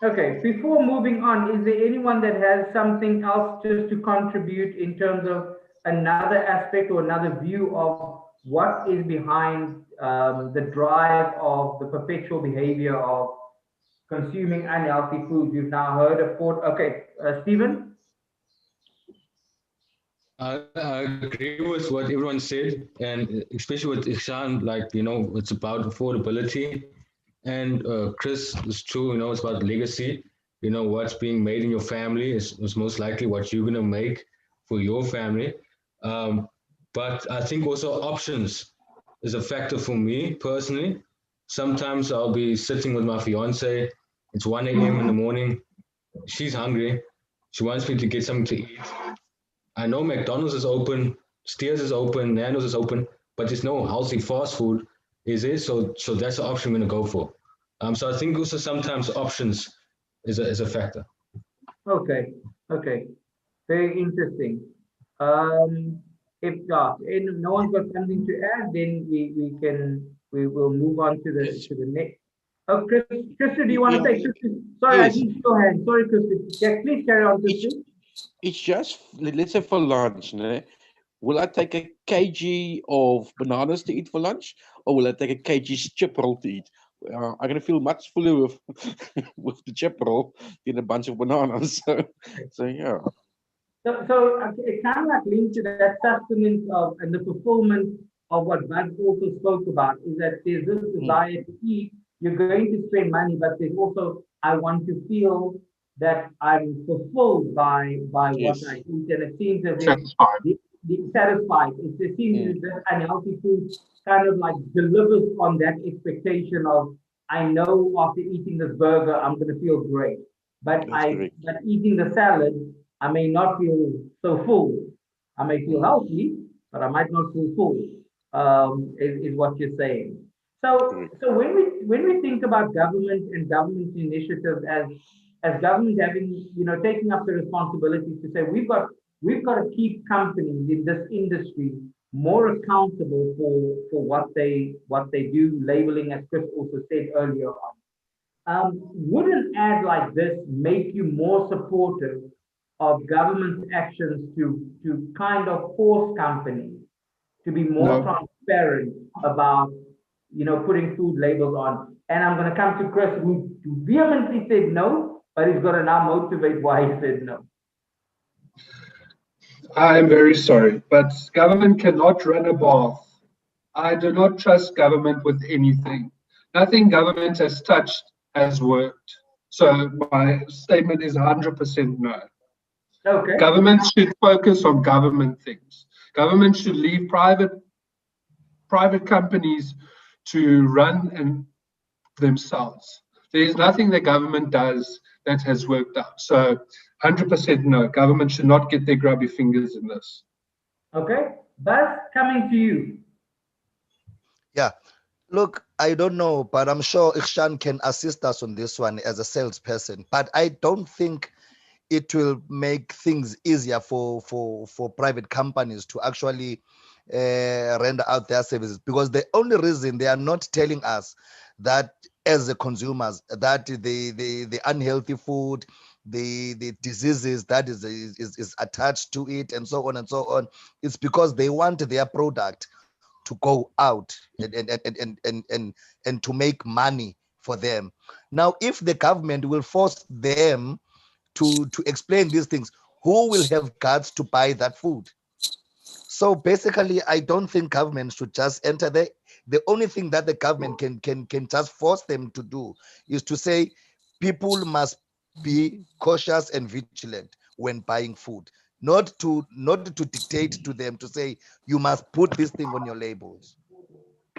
Okay, before moving on, is there anyone that has something else just to contribute in terms of another aspect or another view of what is behind the drive of the perpetual behavior of consuming unhealthy foods? You've now heard of food. Okay, Stephen? I agree with what everyone said, and especially with Ishan, like, it's about affordability. And Chris, it's true, it's about legacy. What's being made in your family is most likely what you're going to make for your family. But I think also options is a factor for me personally. Sometimes I'll be sitting with my fiance, it's 1 a.m. in the morning, she's hungry, she wants me to get something to eat. I know McDonald's is open, Steers is open, Nando's is open, but there's no healthy fast food, is it? So that's the option I'm going to go for. So I think also sometimes options is a factor. Okay, okay. Very interesting. If no one's got something to add, then we will move on to Yes. the next. Oh, Krista, do you want to Yes. say? Krista, sorry, I Yes. didn't see your hand. Sorry, Krista. Yeah, please carry on, Krista. It's just, let's say for lunch, né? Will I take a kg of bananas to eat for lunch, or will I take a kg chip roll to eat? I'm gonna feel much fuller with with the chip roll than a bunch of bananas. So yeah. So it kind of like linked to that sustenance of and the fulfillment of what Bud also spoke about is that there's this desire to eat. You're going to spend money, but there's also I want to feel that I'm fulfilled by what Yes. I eat, and it seems as if Satisfied. the satisfied. It seems as if unhealthy food kind of like delivers on that expectation of I know after eating this burger I'm going to feel great, That's correct. but eating the salad I may not feel so full. I may feel healthy, but I might not feel full. Is what you're saying. So, Correct. so when we think about government and government initiatives as government having taking up the responsibility to say we've got to keep companies in this industry more accountable for what they do, labeling as Chris also said earlier on. Would an ad like this make you more supportive of government actions to kind of force companies to be more No. transparent about putting food labels on? And I'm going to come to Chris, who vehemently said no, but he's going to now motivate why he said no. I am very sorry, but government cannot run a bath. I do not trust government with anything. Nothing government has touched has worked. So my statement is 100% no. Okay. Government should focus on government things. Government should leave private companies to run and themselves. There is nothing the government does that has worked out. So 100% no. Government should not get their grubby fingers in this. Okay. Buzz, coming to you. Yeah. Look, I don't know, but I'm sure Ikshan can assist us on this one as a salesperson. But I don't think it will make things easier for private companies to actually render out their services, because the only reason they are not telling us that as the consumers that the unhealthy food, the diseases that is attached to it and so on and so on, it's because they want their product to go out and to make money for them. Now, if the government will force them to explain these things, who will have guts to buy that food? So basically, I don't think government should just enter there. The only thing that the government can just force them to do is to say people must be cautious and vigilant when buying food, not to dictate to them to say you must put this thing on your labels.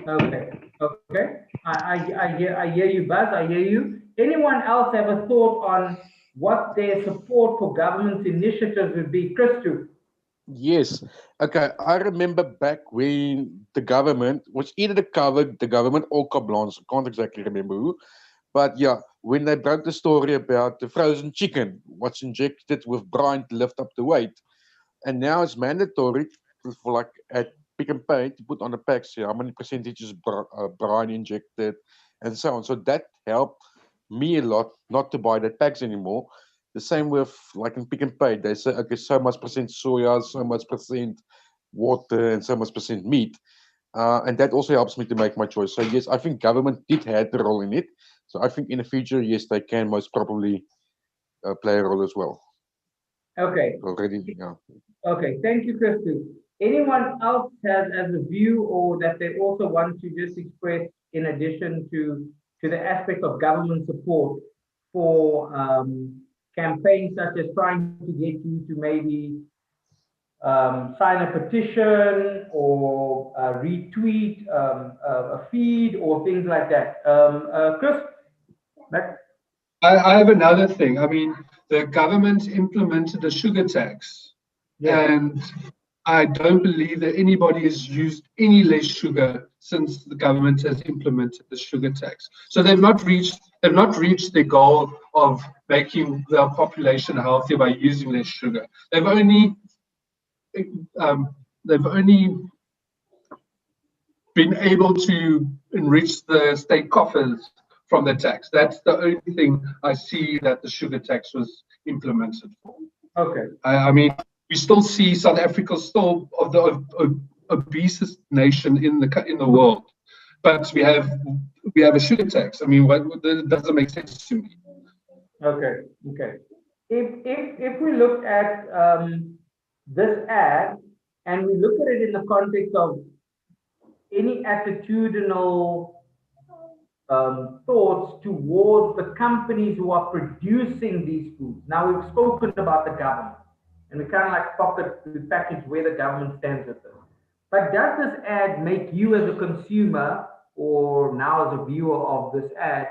Okay. Okay. I hear you, Buzz. I hear you. Anyone else have a thought on what their support for government initiatives would be? Christo. Yes. Okay. I remember back when the government was either the government or Kablans. I can't exactly remember who. But yeah, when they broke the story about the frozen chicken, what's injected with brine to lift up the weight. And now it's mandatory for like at Pick and Pay to put on the packs, how many percentages brine injected and so on. So that helped me a lot not to buy that packs anymore. The same with like in Pick and Pay, they say okay, so much percent soya, so much percent water, and so much percent meat. And that also helps me to make my choice. So yes, I think government did have the role in it. So I think in the future, yes, they can most probably play a role as well. Okay. Already, yeah. Okay, thank you, Christy. Anyone else has as a view or that they also want to just express in addition to the aspect of government support for campaigns such as trying to get you to maybe sign a petition or retweet a feed or things like that. Chris? I have another thing. I mean, the government implemented a sugar tax, and I don't believe that anybody has used any less sugar since the government has implemented the sugar tax. So they've not reached their goal of making their population healthier by using less sugar. They've only been able to enrich the state coffers from the tax. That's the only thing I see that the sugar tax was implemented for. Okay. I mean, we still see South Africa still of the obesest nation in the world, but we have a sugar tax. I mean, that doesn't make sense to me. Okay. Okay. If we look at this ad and we look at it in the context of any attitudinal thoughts towards the companies who are producing these foods. Now we've spoken about the government, and we kind of like package where the government stands with this. But does this ad make you as a consumer or now as a viewer of this ad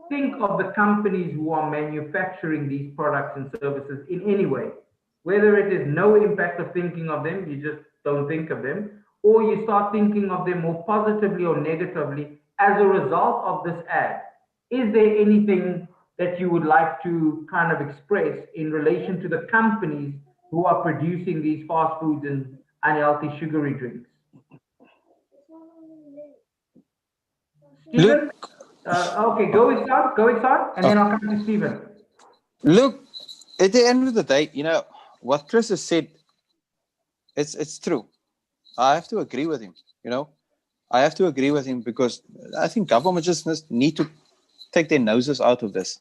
think of the companies who are manufacturing these products and services in any way? Whether it is no impact of thinking of them, you just don't think of them, or you start thinking of them more positively or negatively as a result of this ad. Is there anything that you would like to kind of express in relation to the companies who are producing these fast foods and unhealthy sugary drinks? Stephen? Okay, go Iksan, and then I'll come to Stephen. Look, at the end of the day, you know, what Chris has said, it's true. I have to agree with him, you know. I have to agree with him because I think government just need to take their noses out of this.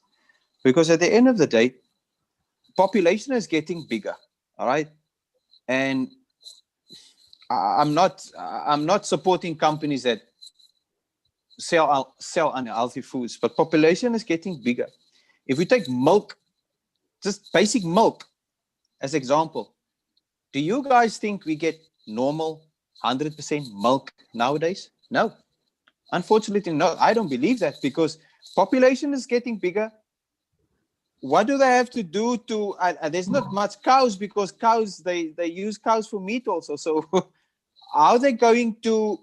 Because at the end of the day, population is getting bigger, all right? And I'm not supporting companies that sell unhealthy foods, but population is getting bigger. If we take milk, just basic milk as example, do you guys think we get normal 100% milk nowadays? No, unfortunately not. I don't believe that because population is getting bigger. What do they have to do to, there's not much cows because cows, they use cows for meat also. So how are they going to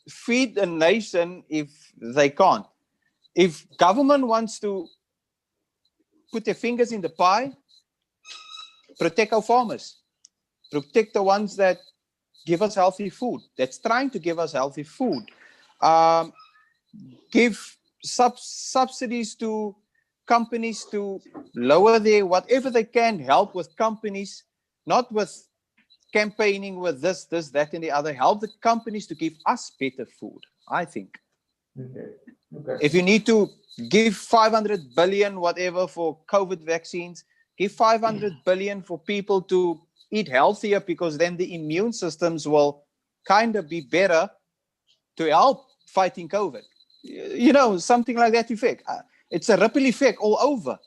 feed a nation if they can't? If government wants to put their fingers in the pie, protect our farmers, protect the ones that give us healthy food, that's trying to give us healthy food. Give subsidies to companies to lower their, whatever they can, help with companies, not with campaigning with this, that, and the other. Help the companies to give us better food, I think. Okay. Okay. If you need to give 500 billion, whatever, for COVID vaccines, give 500 billion for people to eat healthier because then the immune systems will kind of be better to help fighting COVID. You know, something like that effect. It's a ripple effect all over.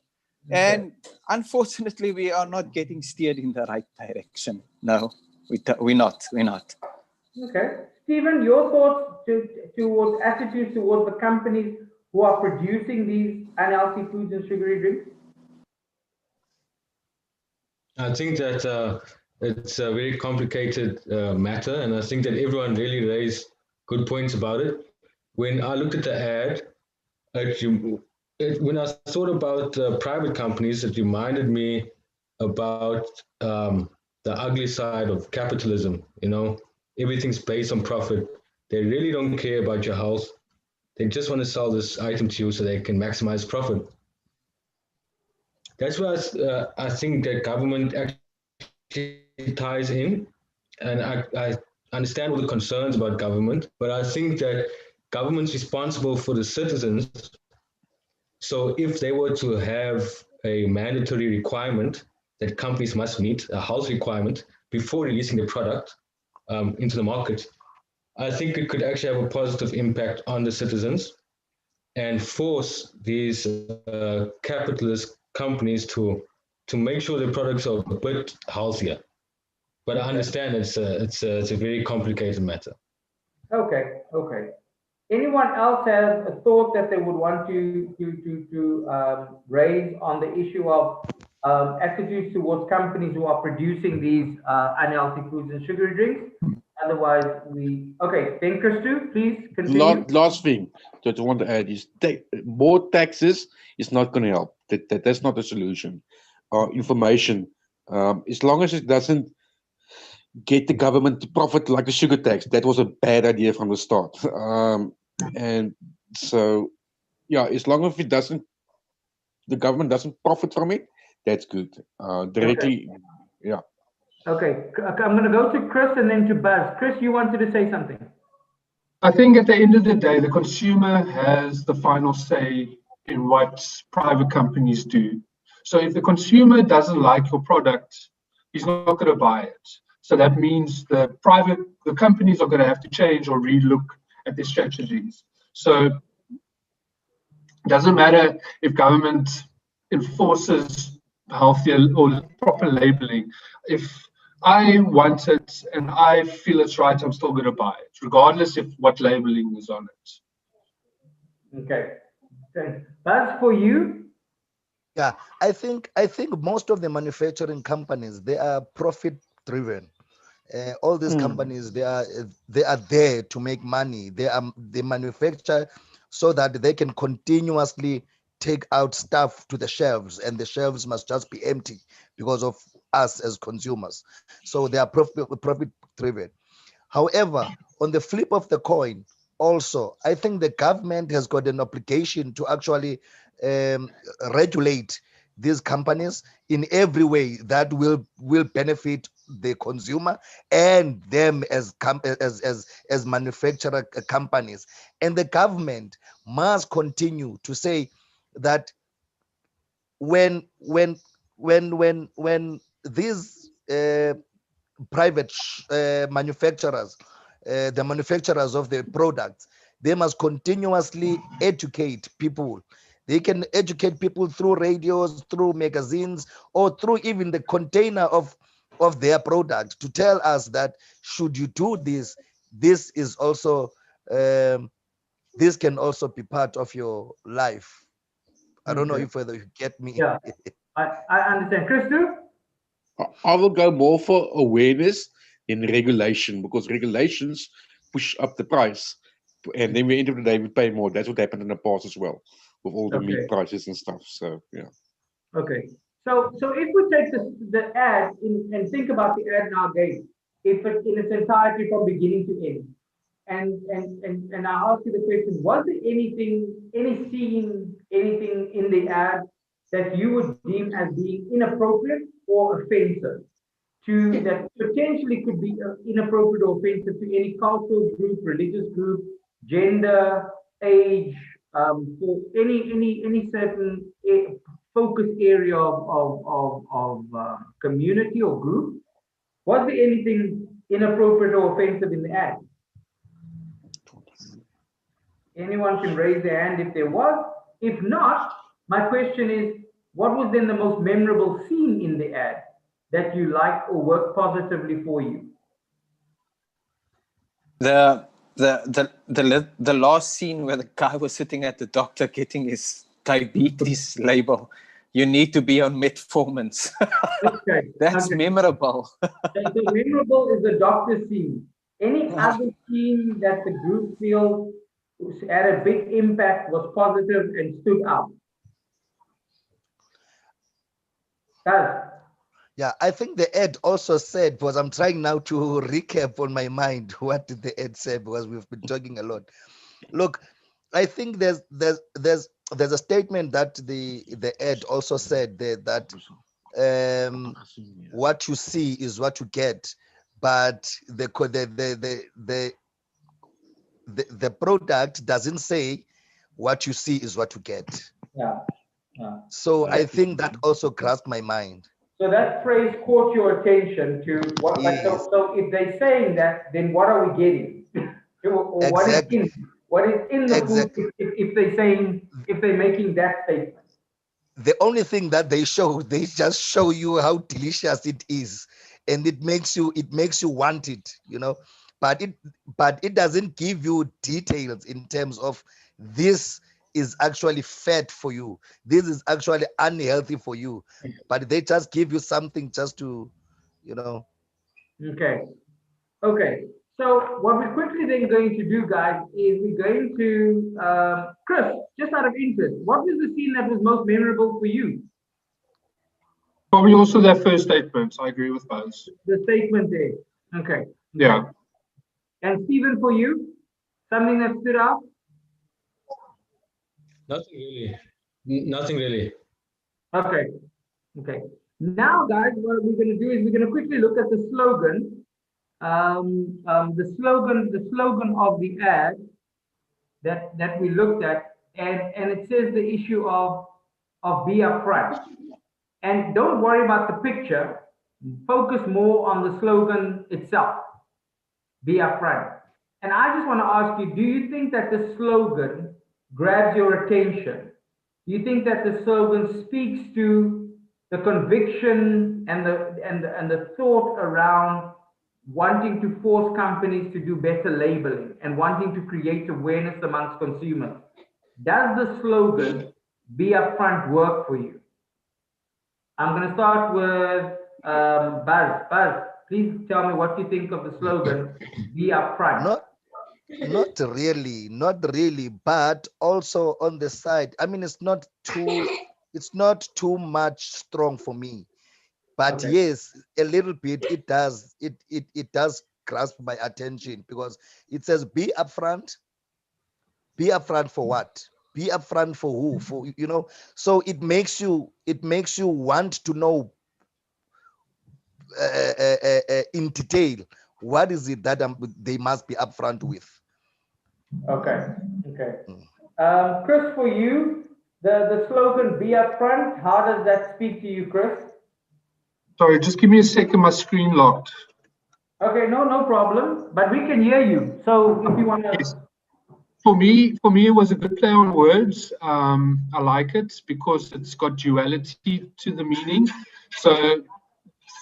Okay. And unfortunately, we are not getting steered in the right direction. No, we're not. Okay. Stephen, your thoughts towards attitudes towards the companies who are producing these unhealthy foods and sugary drinks? I think that it's a very complicated matter, and I think that everyone really raised good points about it. When I looked at the ad, when I thought about private companies, it reminded me about the ugly side of capitalism. You know, everything's based on profit. They really don't care about your health. They just want to sell this item to you so they can maximize profit. That's where I think that government actually ties in, and I understand all the concerns about government, but I think that government's responsible for the citizens. So if they were to have a mandatory requirement that companies must meet, a health requirement, before releasing the product into the market, I think it could actually have a positive impact on the citizens and force these capitalist companies to make sure their products are a bit healthier. But I understand it's a very complicated matter. Okay, okay. Anyone else has a thought that they would want to raise on the issue of attitudes towards companies who are producing these unhealthy foods and sugary drinks? Otherwise, okay, then Christu, please continue. Last thing that I want to add is more taxes is not going to help. That's not a solution. Information, as long as it doesn't get the government to profit like the sugar tax, that was a bad idea from the start. And so, yeah, as long as the government doesn't profit from it, that's good. Directly, okay. Yeah. Okay, I'm going to go to Chris and then to Buzz. Chris, you wanted to say something? I think at the end of the day, the consumer has the final say in what private companies do. So if the consumer doesn't like your product, he's not going to buy it. So that means the companies are going to have to change or relook at their strategies. So it doesn't matter if government enforces healthier or proper labeling. If I want it and I feel it's right, I'm still going to buy it, regardless of what labeling is on it. Okay. That's for you. Yeah, I think most of the manufacturing companies, they are profit driven. All these companies, they are there to make money. They manufacture so that they can continuously take out stuff to the shelves, and the shelves must just be empty because of us as consumers. So they are profit driven. However, on the flip of the coin, also, I think the government has got an obligation to actually regulate these companies in every way that will benefit the consumer and them as manufacturer companies. And the government must continue to say that when these private manufacturers, the manufacturers of the products, they must continuously educate people. They can educate people through radios, through magazines, or through even the container of their product to tell us that should you do this, this is also this can also be part of your life. I don't know if whether you get me. Yeah, I understand. Christu? I will go more for awareness than regulation, because regulations push up the price, and then we end of the day we pay more. That's what happened in the past as well, with all the meat prices and stuff. So yeah. Okay. So if we take the ad and think about the ad now again, if it in its entirety from beginning to end, and I ask you the question: was there any scene, anything in the ad that you would deem as being inappropriate or offensive that potentially could be inappropriate or offensive to any cultural group, religious group, gender, age, for any certain focus area of community or group? Was there anything inappropriate or offensive in the ad? Anyone can raise their hand if there was. If not, my question is, what was then the most memorable scene in the ad that you liked or worked positively for you? The last scene where the guy was sitting at the doctor getting his diabetes label. You need to be on metformins. Okay. That's memorable. So memorable is the doctor scene. Any other scene that the group feels had a big impact, was positive and stood out? Yeah, I think the ad also said, because I'm trying now to recap on my mind, what did the ad say, because we've been talking a lot. Look, I think there's a statement that the ad also said there that what you see is what you get, but the product doesn't say what you see is what you get. Yeah. Yeah. So I think that also grasped my mind. So that phrase caught your attention to what, like, Yes, so if they're saying that, then what are we getting? Or exactly, what is in the food exactly. if they're saying, if they're making that statement? The only thing that they just show you how delicious it is, and it makes you want it, but it doesn't give you details in terms of this is actually fat for you, this is actually unhealthy for you, but they just give you something just to, you know. Okay. Okay. So what we're quickly then going to do, guys, is we're going to, Chris, just out of interest, what was the scene that was most memorable for you? Probably also their first statement. I agree with both. The statement there. Okay. Yeah. And Stephen, for you, something that stood out? Nothing really. Nothing really. Okay. Okay. Now, guys, what we're going to do is we're going to quickly look at the slogan. The slogan of the ad that we looked at, and it says the issue of be upfront. And don't worry about the picture. Focus more on the slogan itself. Be upfront. And I just want to ask you, do you think that the slogan grabs your attention? Do you think that the slogan speaks to the conviction and the thought around wanting to force companies to do better labeling and wanting to create awareness amongst consumers? Does the slogan be upfront work for you? I'm going to start with Buzz. Buzz, please tell me what you think of the slogan, be upfront. Not really, but also on the side, I mean, it's not too much strong for me, but Okay. yes, a little bit. It does grasp my attention because it says be upfront. Be upfront for what? Be upfront for who? For, so it makes you want to know in detail what is it that they must be upfront with. Okay. Okay. Mm. Chris, for you, the slogan be upfront, how does that speak to you, Chris? Sorry, just give me a second. My screen locked. Okay, no problem. But we can hear you. So if you want to. Yes. For me, it was a good play on words. I like it because it's got duality to the meaning. So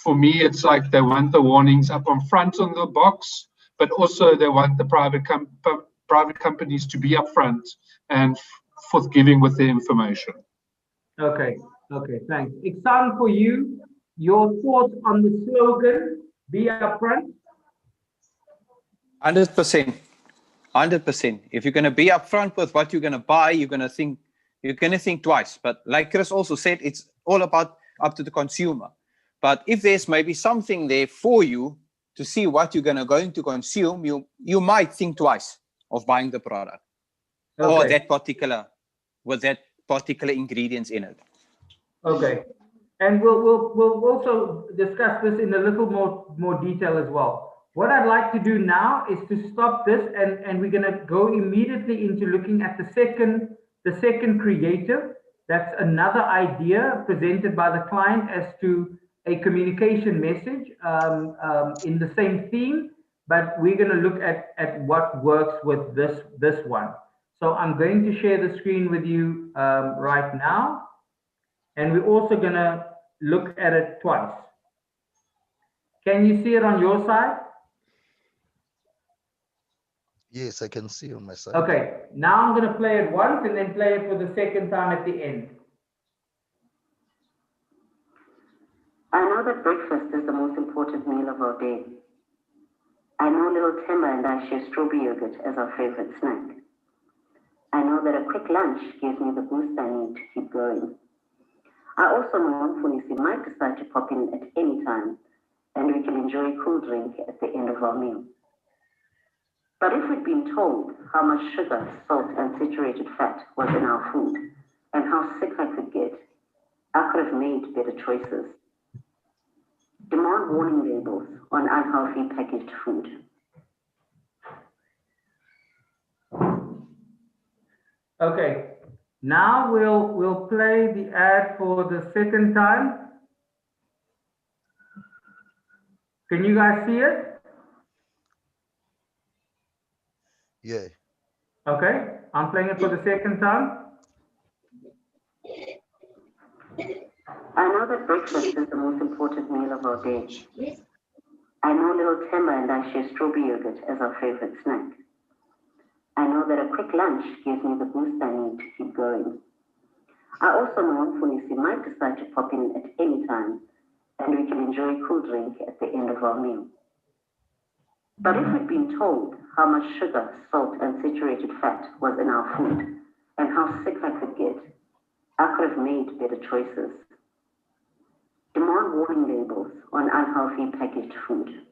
for me, it's like they want the warnings up on front on the box, but also they want the private companies to be upfront and forthgiving with their information. Okay. Okay. Thanks. Iksan, for you, your thoughts on the slogan, be upfront? 100%. 100%. If you're going to be upfront with what you're going to buy, you're going to think twice. But like Chris also said, it's all about up to the consumer. But if there's maybe something there for you to see what you're going to consume, you might think twice of buying the product or with that particular ingredients in it. Okay. And we'll also discuss this in a little more detail as well. What I'd like to do now is to stop this, and we're going to go immediately into looking at the second creative. That's another idea presented by the client as to a communication message in the same theme, but we're going to look at what works with this one. So I'm going to share the screen with you right now. And we're also going to look at it twice. Can you see it on your side? Yes, I can see on my side. Okay, now I'm going to play it once and then play it for the second time at the end. I know that breakfast is the most important meal of our day. I know little Timber and I share strawberry yogurt as our favorite snack. I know that a quick lunch gives me the boost I need to keep going. I also know Mfunisi might decide to pop in at any time, and we can enjoy a cool drink at the end of our meal. But if we'd been told how much sugar, salt, and saturated fat was in our food, and how sick I could get, I could have made better choices. Demand warning labels on unhealthy packaged food. Okay, now we'll play the ad for the second time. Can you guys see it? Yeah. Okay, I'm playing it for the second time. I know that breakfast is the most important meal of our day. I know little Temba and I share strawberry yogurt as our favorite snack. I know that a quick lunch gives me the boost I need to keep going. I also know Mfunisi might decide to pop in at any time, and we can enjoy a cool drink at the end of our meal. But if we'd been told how much sugar, salt, and saturated fat was in our food, and how sick I could get, I could have made better choices. Demand warning labels on unhealthy packaged food.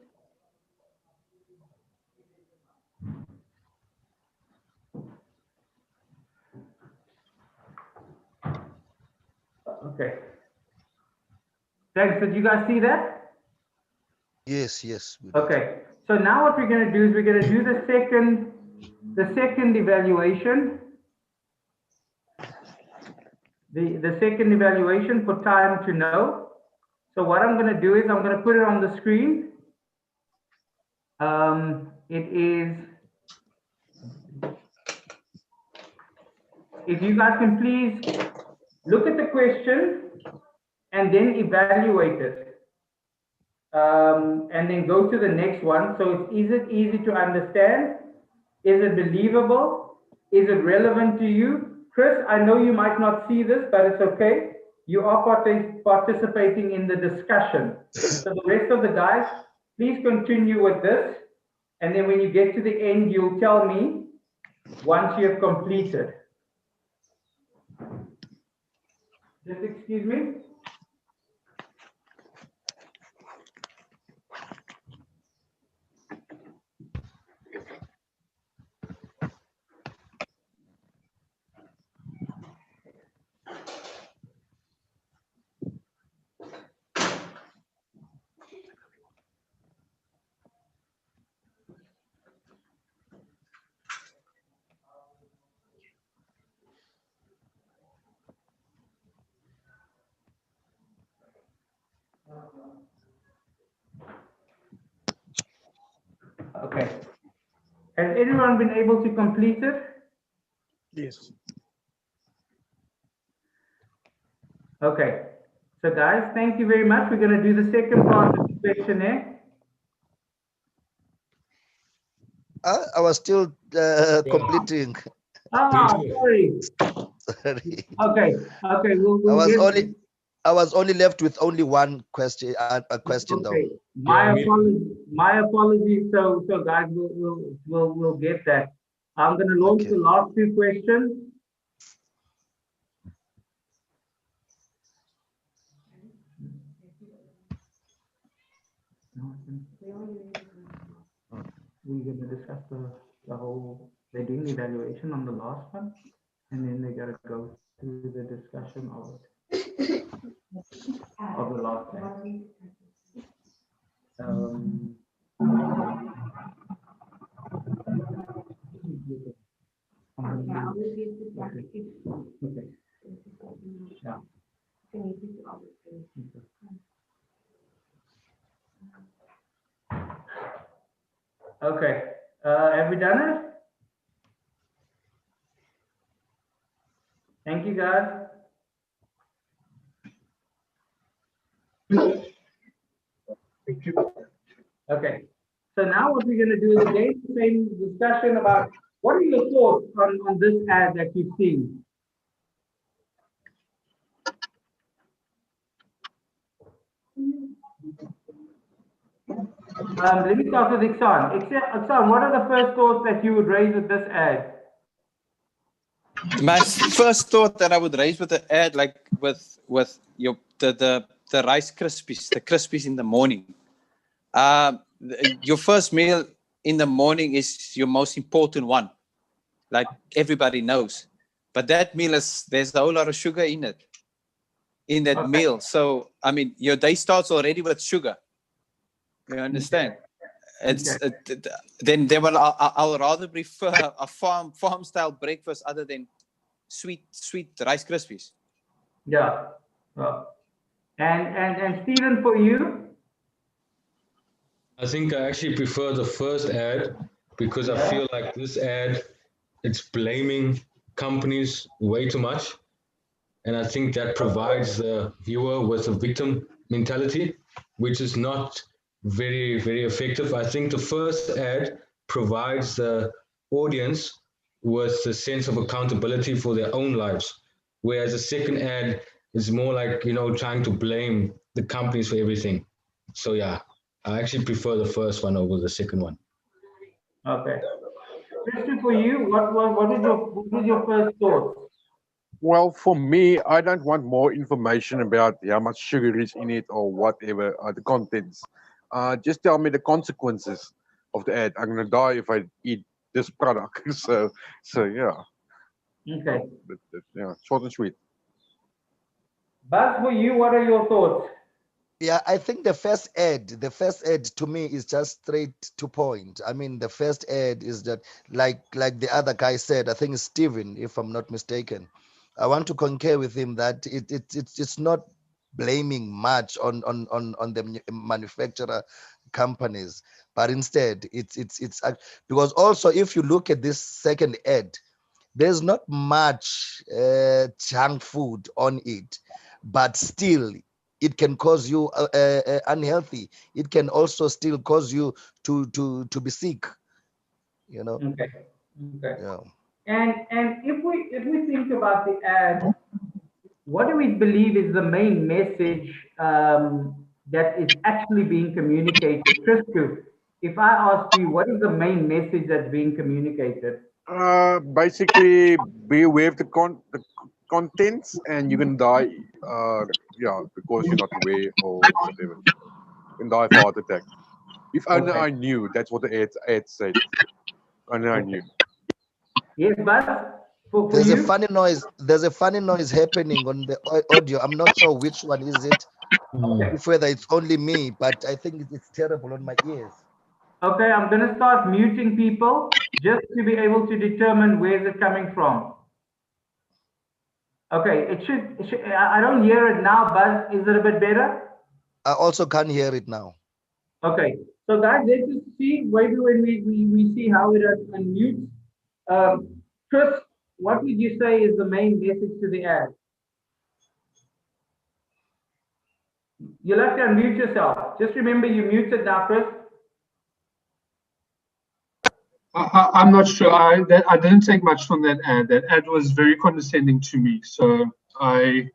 Okay. Thanks. Did you guys see that? Yes, yes. we did. Okay. So now what we're going to do is we're going to do the second evaluation. The second evaluation for time to know. So what I'm going to do is I'm going to put it on the screen. It is, if you guys can please look at the question and then evaluate it. And then go to the next one. So is it easy to understand? Is it believable? Is it relevant to you? Chris, I know you might not see this, but it's okay. You are participating in the discussion. So the rest of the guys, please continue with this. And then when you get to the end, you'll tell me once you have completed. Just excuse me. Okay. Has everyone been able to complete it? Yes. Okay. So guys, thank you very much. We're going to do the second part of the questionnaire. I was still completing. Ah, sorry. Sorry. Okay. Okay. We'll I was only left with only one question. A question though. Okay. My apologies. So guys, we'll get that. I'm going to launch the last two questions. We're going to discuss the whole, they're doing the evaluation on the last one, and then they got to go through the discussion of it, of the last one. Okay. Yeah. Okay. Have we done it? Thank you, guys. Thank you. Okay. So now what we're going to do is again the same discussion about what are your thoughts on this ad that you've seen? Let me start with Iksan. Iksan, what are the first thoughts that you would raise with this ad? My first thought that I would raise with the ad, like with the Rice Krispies, the Krispies in the morning. Your first meal in the morning is your most important one, like everybody knows. But that meal there's a whole lot of sugar in it, in that Okay. meal. So, I mean, your day starts already with sugar. You understand? It's then I'll rather prefer a farm style breakfast other than sweet Rice Krispies. Yeah. And Stephen, for you? I think I actually prefer the first ad because I feel like this ad, it's blaming companies way too much. And I think that provides the viewer with a victim mentality, which is not very, very effective. I think the first ad provides the audience with a sense of accountability for their own lives, whereas the second ad is more like, trying to blame the companies for everything. So yeah, I actually prefer the first one over the second one. Okay. Christian, for you, what is your first thought? Well, for me, I don't want more information about how much sugar is in it or whatever the contents. Just tell me the consequences of the ad. I'm gonna die if I eat this product. so yeah. Okay. Yeah, short and sweet. Buzz, for you, what are your thoughts? Yeah, I think the first ad to me is just straight to point. I mean, the first ad is that, like the other guy said, I think it's Steven, if I'm not mistaken. I want to concur with him that it's not blaming much on the manufacturer companies, but instead because also if you look at this second ad, there's not much junk food on it, but still it can cause you unhealthy. It can also still cause you to be sick. Okay. Yeah. And if we think about the ad, what do we believe is the main message that is actually being communicated? Christo, if I ask you, what is the main message that's being communicated? Basically, be aware of the contents, and you can die. Yeah, because you're not aware or whatever. You can die of heart attack. If only Okay. I knew. That's what the ad said. Only I knew. Yes, but for There's a you? funny noise. There's a funny noise happening on the audio. I'm not sure which one is it. Okay. If whether it's only me, but I think it's terrible on my ears. Okay, I'm going to start muting people just to be able to determine where's it coming from. Okay, I don't hear it now, Buzz. Is it a bit better? I also can't hear it now. Okay, so guys, let's just see maybe when we see how it unmutes. Chris, what would you say is the main message to the ad? You'll have to unmute yourself. Just remember you muted now, Chris. I'm not sure. I didn't take much from that ad. That ad was very condescending to me. So I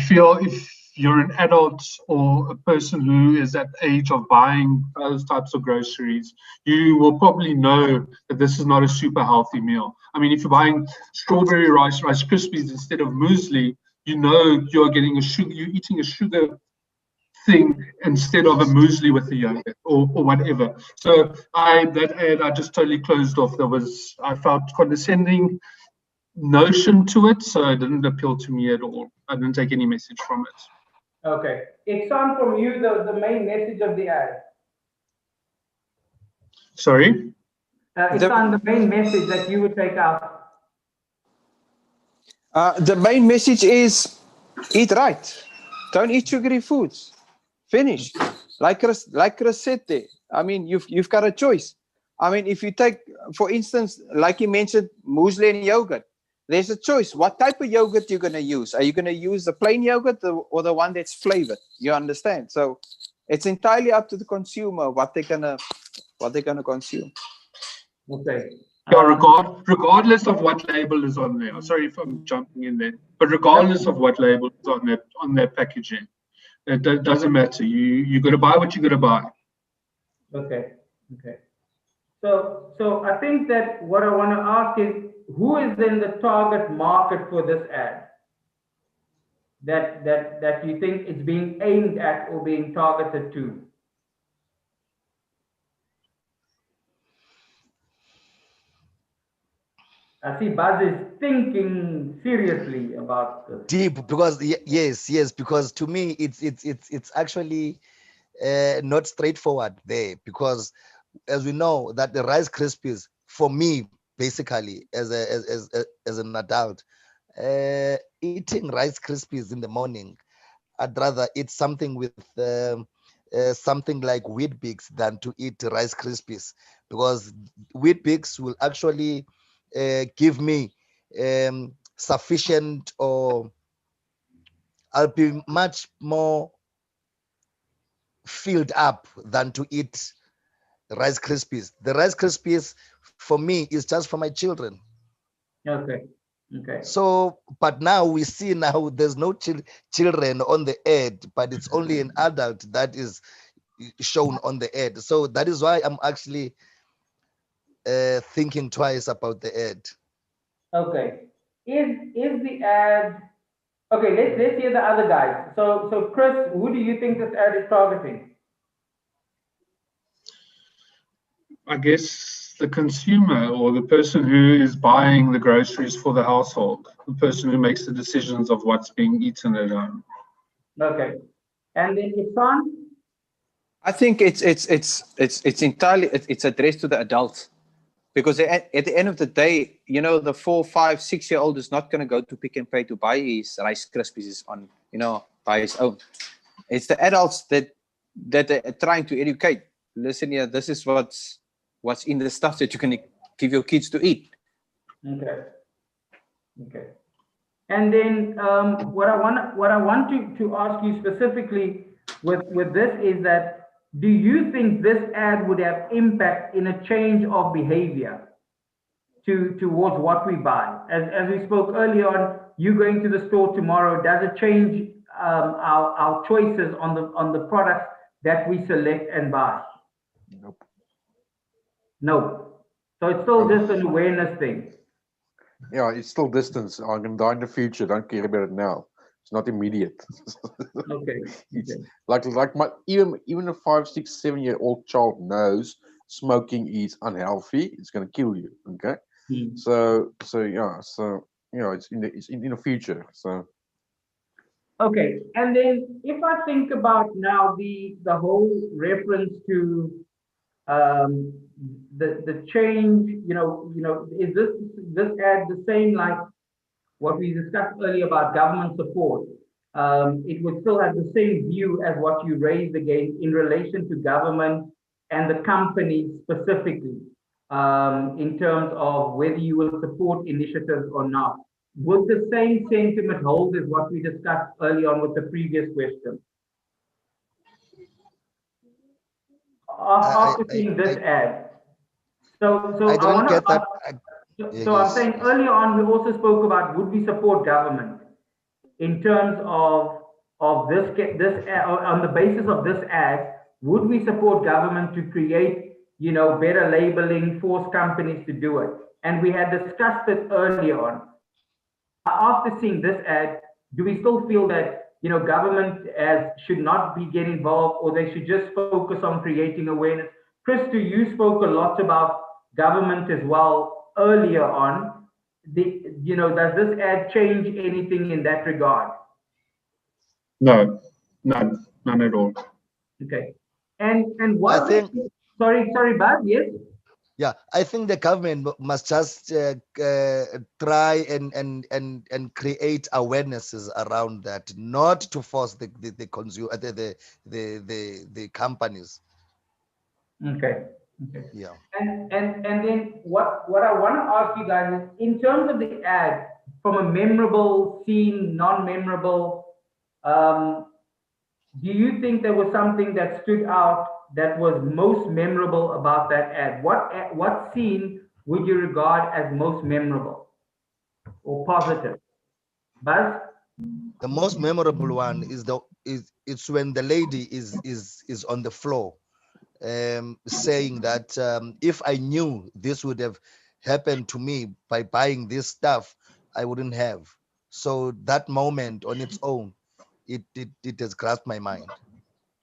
feel if you're an adult or a person who is at the age of buying those types of groceries, you will probably know that this is not a super healthy meal. I mean, if you're buying strawberry Rice Krispies instead of muesli, you know you're eating a sugar thing instead of a muesli with the yogurt or whatever. So that ad I just totally closed off. I felt condescending notion to it, so it didn't appeal to me at all. I didn't take any message from it. Okay. Iksan, from you, the main message of the ad. Sorry? Iksan, the main message that you would take out. The main message is eat right. Don't eat sugary foods. Finish. Like Chris said there. I mean, you've got a choice. I mean, if you take, for instance, like you mentioned, muesli and yogurt, there's a choice. What type of yogurt you're going to use? Are you going to use the plain yogurt or the one that's flavored? You understand? So it's entirely up to the consumer what they're gonna consume. Okay. Yeah, regardless of what label is on there. Sorry if I'm jumping in there, but regardless of what label is on that packaging, it doesn't matter. You got to buy what you got to buy. Okay. Okay. So I think that what I want to ask is, who is then the target market for this ad? That you think it's being aimed at or being targeted to? I see Buzz is thinking seriously about this. Deep, because yes, because to me it's actually not straightforward there, because as we know that the Rice Krispies, for me basically as an adult, eating Rice Krispies in the morning, I'd rather eat something with something like Wheat Bix than to eat Rice Krispies, because Wheat Bix will actually give me sufficient, or I'll be much more filled up than to eat Rice Krispies. The Rice Krispies for me is just for my children. Okay. Okay. So, but now we see now there's no children on the ad, but it's only an adult that is shown on the ad. So that is why I'm actually thinking twice about the ad. Okay. Is the ad okay? Let's hear the other guys. So Chris, who do you think this ad is targeting? I guess the consumer or the person who is buying the groceries for the household, the person who makes the decisions of what's being eaten at home. Okay. And then Ifan? I think it's entirely it's addressed to the adults, because at the end of the day, you know, the 4, 5, 6-year-old is not going to go to Pick and Pay to buy his Rice Krispies on, you know, by his own. It's the adults that are trying to educate. Listen here, this is what's in the stuff that you can give your kids to eat. Okay. Okay. And then what I want to ask you specifically with this is that, do you think this ad would have impact in a change of behavior towards what we buy? As we spoke earlier on, you going to the store tomorrow, does it change our choices on the products that we select and buy? Nope. No. So it's still just an awareness thing. Yeah, it's still distance. I'm gonna die in the future. Don't care about it now. It's not immediate. Okay. It's Okay. like my even a 5, 6, 7-year-old child knows smoking is unhealthy. It's gonna kill you. Okay. Hmm. So yeah. So you know, it's in the future. So Okay, and then if I think about now the whole reference to the change, is this ad the same like what we discussed earlier about government support? It would still have the same view as what you raised again in relation to government and the companies specifically, in terms of whether you will support initiatives or not. Would the same sentiment hold as what we discussed early on with the previous question? After seeing this ad. So I I didn't want to get that. so I'm saying earlier on, we also spoke about would we support government in terms of this on the basis of this ad, would we support government to create better labeling, force companies to do it? And we had discussed it earlier on. After seeing this ad, do we still feel that government should not be getting involved, or they should just focus on creating awareness? Christo, you spoke a lot about government as well earlier on. Does this ad change anything in that regard? No, none at all. Okay. And what I think, sorry, Bud, yes? yeah, I think the government must just try and create awarenesses around that, not to force the consumer, the companies. Okay. Okay. Yeah. And then what I want to ask you guys is, in terms of the ad, from a memorable scene, non-memorable, do you think there was something that stood out that was most memorable about that ad? What scene would you regard as most memorable or positive? Buzz? The most memorable one is it's when the lady is on the floor, saying that if I knew this would have happened to me by buying this stuff, I wouldn't have. So that moment on its own, it has grasped my mind.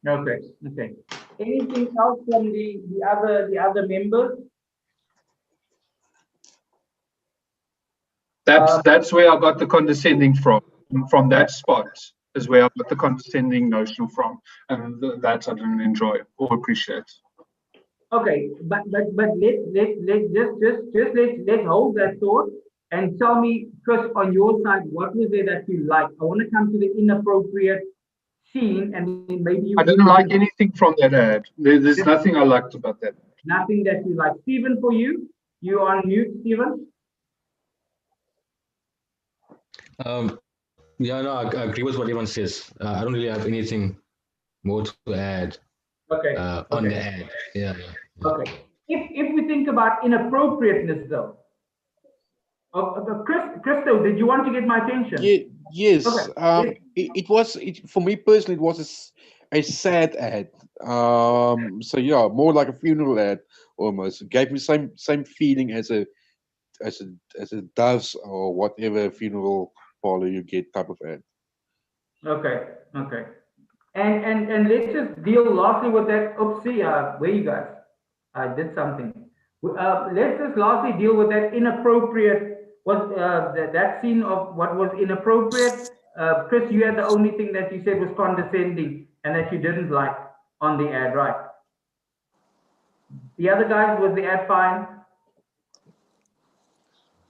Okay. Okay. Anything else from the other members? That's where I got the condescending from. From that spot is where I got the condescending notion from, and that I didn't enjoy or appreciate. Okay, but let's hold that thought and tell me, Chris, on your side, what was it that you liked? I want to come to the inappropriate scene, and then maybe you. I didn't like anything from that ad. There's nothing I liked about that. Nothing that you like. Stephen, for you, you are on mute, Stephen. Yeah, no, I agree with what everyone says. I don't really have anything more to add. Okay. On the ad. Yeah. Okay. If we think about inappropriateness, though, Christo, did you want to get my attention? Yeah, yes. Okay. It for me personally, it was a sad ad. So yeah, more like a funeral ad almost. It gave me same feeling as a doves or whatever funeral parlor you get type of ad. Okay. And let's just deal lastly with that. Oopsie, where you guys? I did something. Let's just lastly deal with that inappropriate. That scene of what was inappropriate? Chris, you had the only thing that you said was condescending and that you didn't like on the ad, right? The other guys, was the ad fine?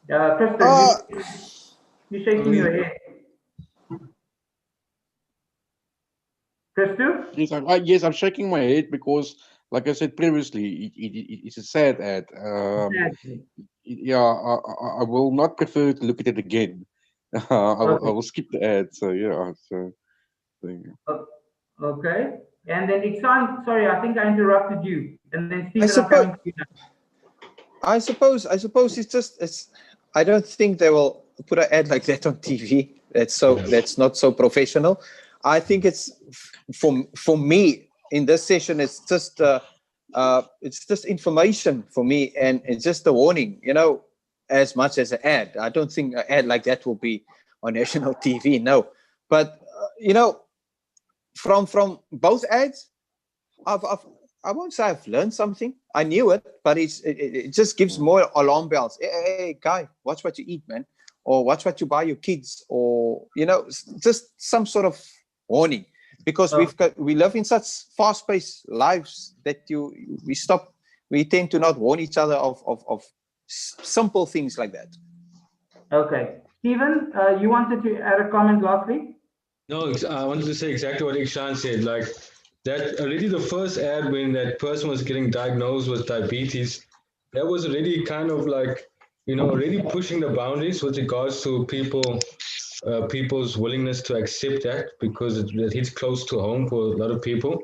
Kristen, you're shaking your head. Christo? Yes, I'm shaking my head because, like I said previously, it's a sad ad. Yeah, I will not prefer to look at it again. I will skip the ad. So yeah. So. Okay. And then Iksan, sorry, I think I interrupted you. And then Stephen, I'm coming to you now. I suppose it's I don't think they will put an ad like that on TV. That's not so professional. I think it's for me in this session. It's just information for me, and it's just a warning. As much as an ad. I don't think an ad like that will be on national TV. No, but from both ads, I won't say I've learned something. I knew it, but it just gives more alarm bells. Hey, guy, watch what you eat, man, or watch what you buy your kids, or just some sort of warning, because we live in such fast-paced lives that we tend to not warn each other of simple things like that. Okay, Stephen, you wanted to add a comment lastly? No, I wanted to say exactly what Ikshan said. Like that, already the first ad when that person was getting diagnosed with diabetes, that was already kind of like, already pushing the boundaries with regards to people's willingness to accept that, because it hits close to home for a lot of people.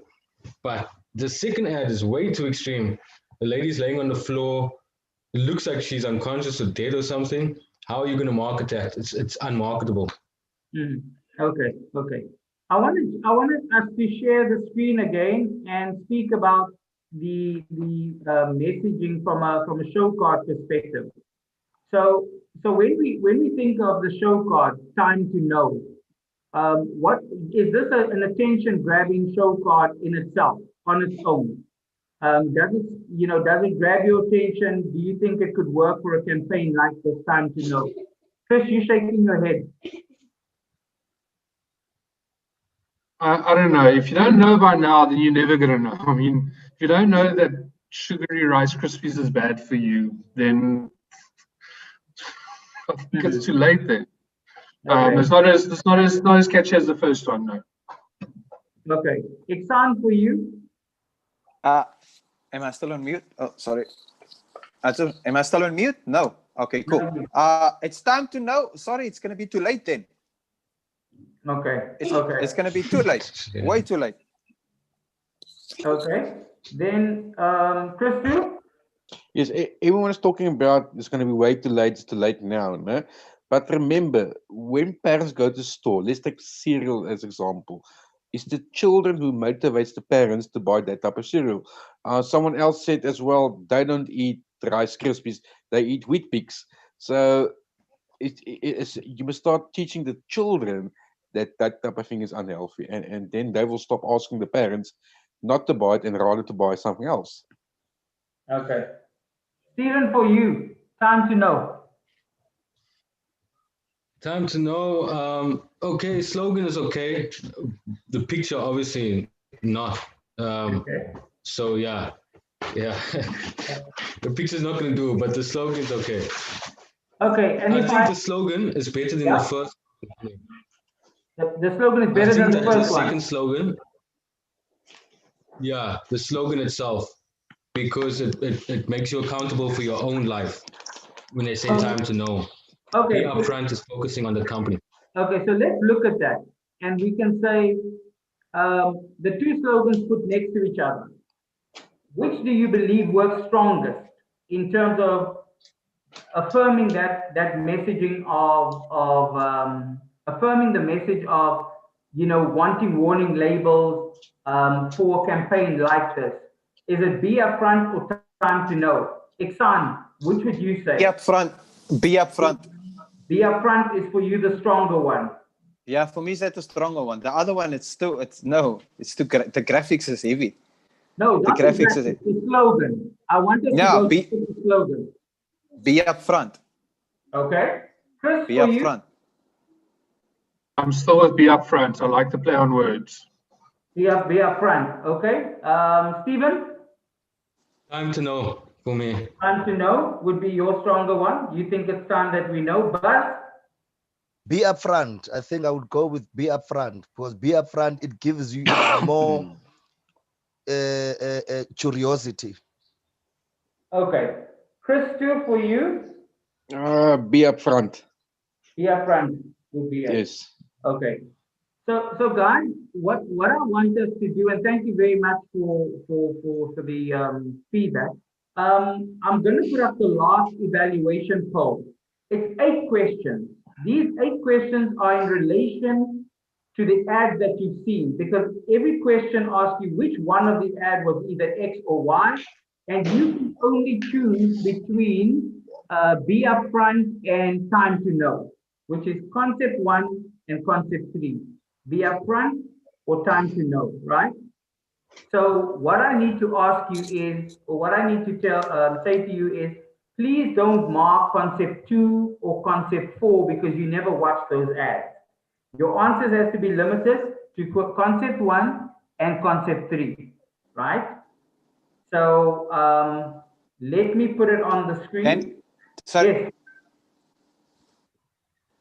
But the second ad is way too extreme. The lady's laying on the floor. It looks like she's unconscious or dead or something. How are you going to market that? It's unmarketable. Okay. I wanted us to share the screen again and speak about the messaging from a show card perspective. So when we think of the show card, time to know, what is this an attention grabbing show card in itself on its own? Does it grab your attention? Do you think it could work for a campaign like this? Time to know. Chris, you're shaking your head. I don't know. If you don't know by now, then you're never going to know. I mean, if you don't know that sugary Rice Krispies is bad for you, then I think it's too late then. Okay. It's not as catchy as the first one, no. Okay. Iksan, for you? Am I still on mute? Oh, sorry. Am I still on mute? No. Okay, cool. It's time to know. Sorry, it's going to be too late then. Okay. It's going to be too late. Way too late. Okay. Then, Christy? Yes, everyone is talking about it's going to be way too late. It's too late now, no? But remember, when parents go to store, let's take cereal as example. It's the children who motivates the parents to buy that type of cereal. Someone else said as well, they don't eat Rice Krispies, they eat Wheat Bix. So you must start teaching the children that type of thing is unhealthy, and then they will stop asking the parents not to buy it and rather to buy something else. Okay. Stephen, for you, time to know. Time to know. Okay, slogan is okay. The picture, obviously, not. Okay. So yeah. The picture's not going to do, but the slogan's okay. Okay, and I if think the slogan is better than the yeah, first. the slogan is I better than think the that the first second one. slogan, yeah, the slogan itself, because it makes you accountable for your own life. When they say time to know, be Okay, upfront is focusing on the company. okay, so let's look at that. And we can say the two slogans put next to each other. Which do you believe works strongest in terms of affirming that messaging of affirming the message of wanting warning labels for a campaign like this? Is it be upfront or time to know? Iksan, which would you say? Be upfront. Be upfront. Be upfront is for you the stronger one. Yeah, for me, is that the stronger one. The other one, it's too, the graphics is heavy. No, The not graphics is the slogan. I wanted to Yeah, go to the slogan. be upfront. Okay. Chris, Be for you? upfront. I'm still with be upfront. I like the play on words. Be upfront. Okay. Stephen? Time to know for me. Time to know would be your stronger one. You think it's time that we know, but Be upfront. I think I would go with be upfront, because be upfront, it gives you more curiosity. okay. Chris, still for you, Be upfront. be upfront would be it. Yes. Okay. So guys, what I want us to do, and thank you very much for the feedback. I'm going to put up the last evaluation poll. It's 8 questions. These 8 questions are in relation to the ad that you've seen, because every question asks you which one of the ad was either X or Y, and you can only choose between be upfront and time to know, which is concept 1 and concept 3. Be upfront or time to know, right? So what I need to ask you is, or what I need to say to you is, please don't mark concept 2 or concept 4 because you never watched those ads. Your answers has to be limited to concept 1 and concept 3, right? So let me put it on the screen. And so, Yes.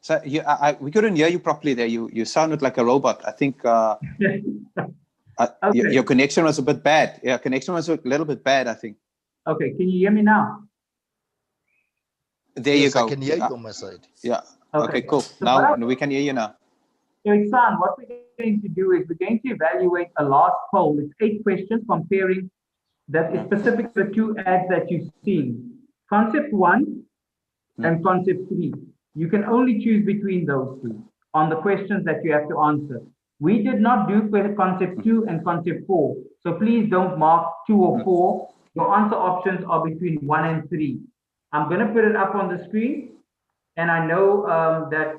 so we couldn't hear you properly there. You sounded like a robot. I think Okay. your connection was a bit bad. Yeah, connection was a little bit bad, I think. Okay, can you hear me now? There Yes, you go. I can hear you on my side. Yeah. Okay, cool. So Now we can hear you now. So Iksan, what we're going to do is we're going to evaluate a last poll. It's 8 questions comparing that is specific to the 2 ads that you've seen. Concept 1 and concept 3. You can only choose between those 2 on the questions that you have to answer. We did not do concept 2 and concept 4. So please don't mark 2 or 4. Your answer options are between 1 and 3. I'm going to put it up on the screen. And I know that,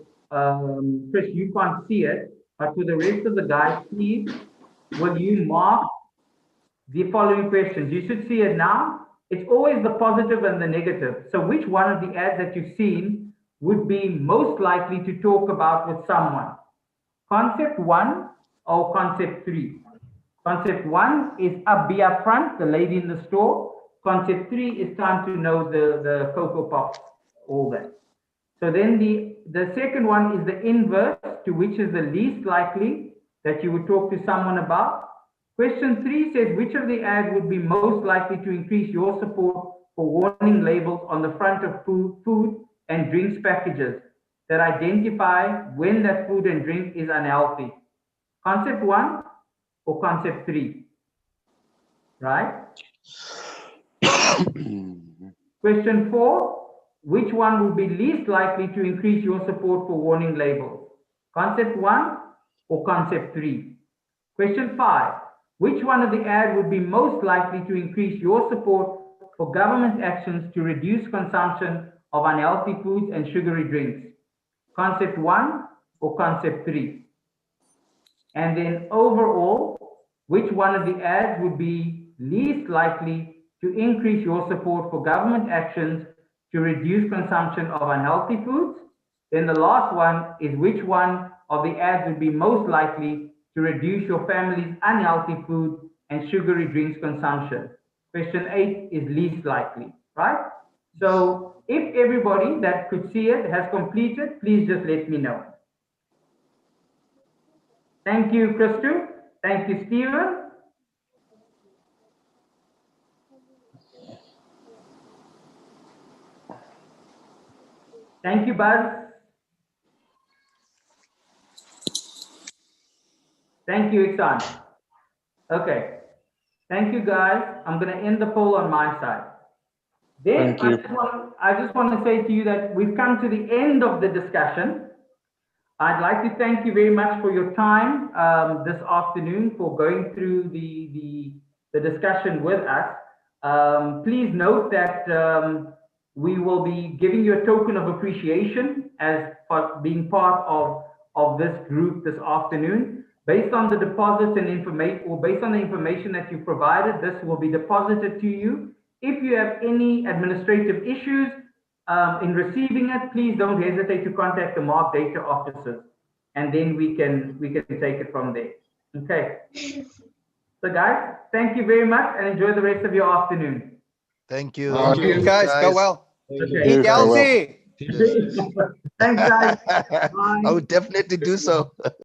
Chris, you can't see it, but for the rest of the guys, please, will you mark the following questions? You should see it now. It's always the positive and the negative. So which one of the ads that you've seen would be most likely to talk about with someone? Concept 1 or concept 3? Concept 1 is be upfront, the lady in the store. Concept 3 is time to know the Cocoa Pops, all that. So then the second one is the inverse, to which is the least likely that you would talk to someone about. Question 3 says, which of the ads would be most likely to increase your support for warning labels on the front of food and drinks packages that identify when that food and drink is unhealthy? Concept 1 or concept 3, right? Question 4, which one would be least likely to increase your support for warning labels? Concept 1 or concept 3? Question 5, which one of the ads would be most likely to increase your support for government actions to reduce consumption of unhealthy foods and sugary drinks? Concept 1 or concept 3? And then overall, which one of the ads would be least likely to increase your support for government actions to reduce consumption of unhealthy foods Then the last one is which one of the ads would be most likely to reduce your family's unhealthy food and sugary drinks consumption? Question 8 is least likely, right? So if everybody that could see it has completed, please just let me know. Thank you, Christu. Thank you, Stephen. Thank you, Buzz. Thank you, Iksan. Okay. Thank you, guys. I'm going to end the poll on my side. Then Thank you. I just want to say to you that we've come to the end of the discussion. I'd like to thank you very much for your time this afternoon, for going through the discussion with us. Please note that we will be giving you a token of appreciation as for being part of this group this afternoon. Based on the deposits and information, or based on the information that you provided, this will be deposited to you. If you have any administrative issues in receiving it, please don't hesitate to contact the MARC data officers, and then we can take it from there. Okay. So guys, thank you very much and enjoy the rest of your afternoon. Thank you. Thank you. Guys, go well. Okay. Eat healthy. Thanks, guys. I would definitely do so.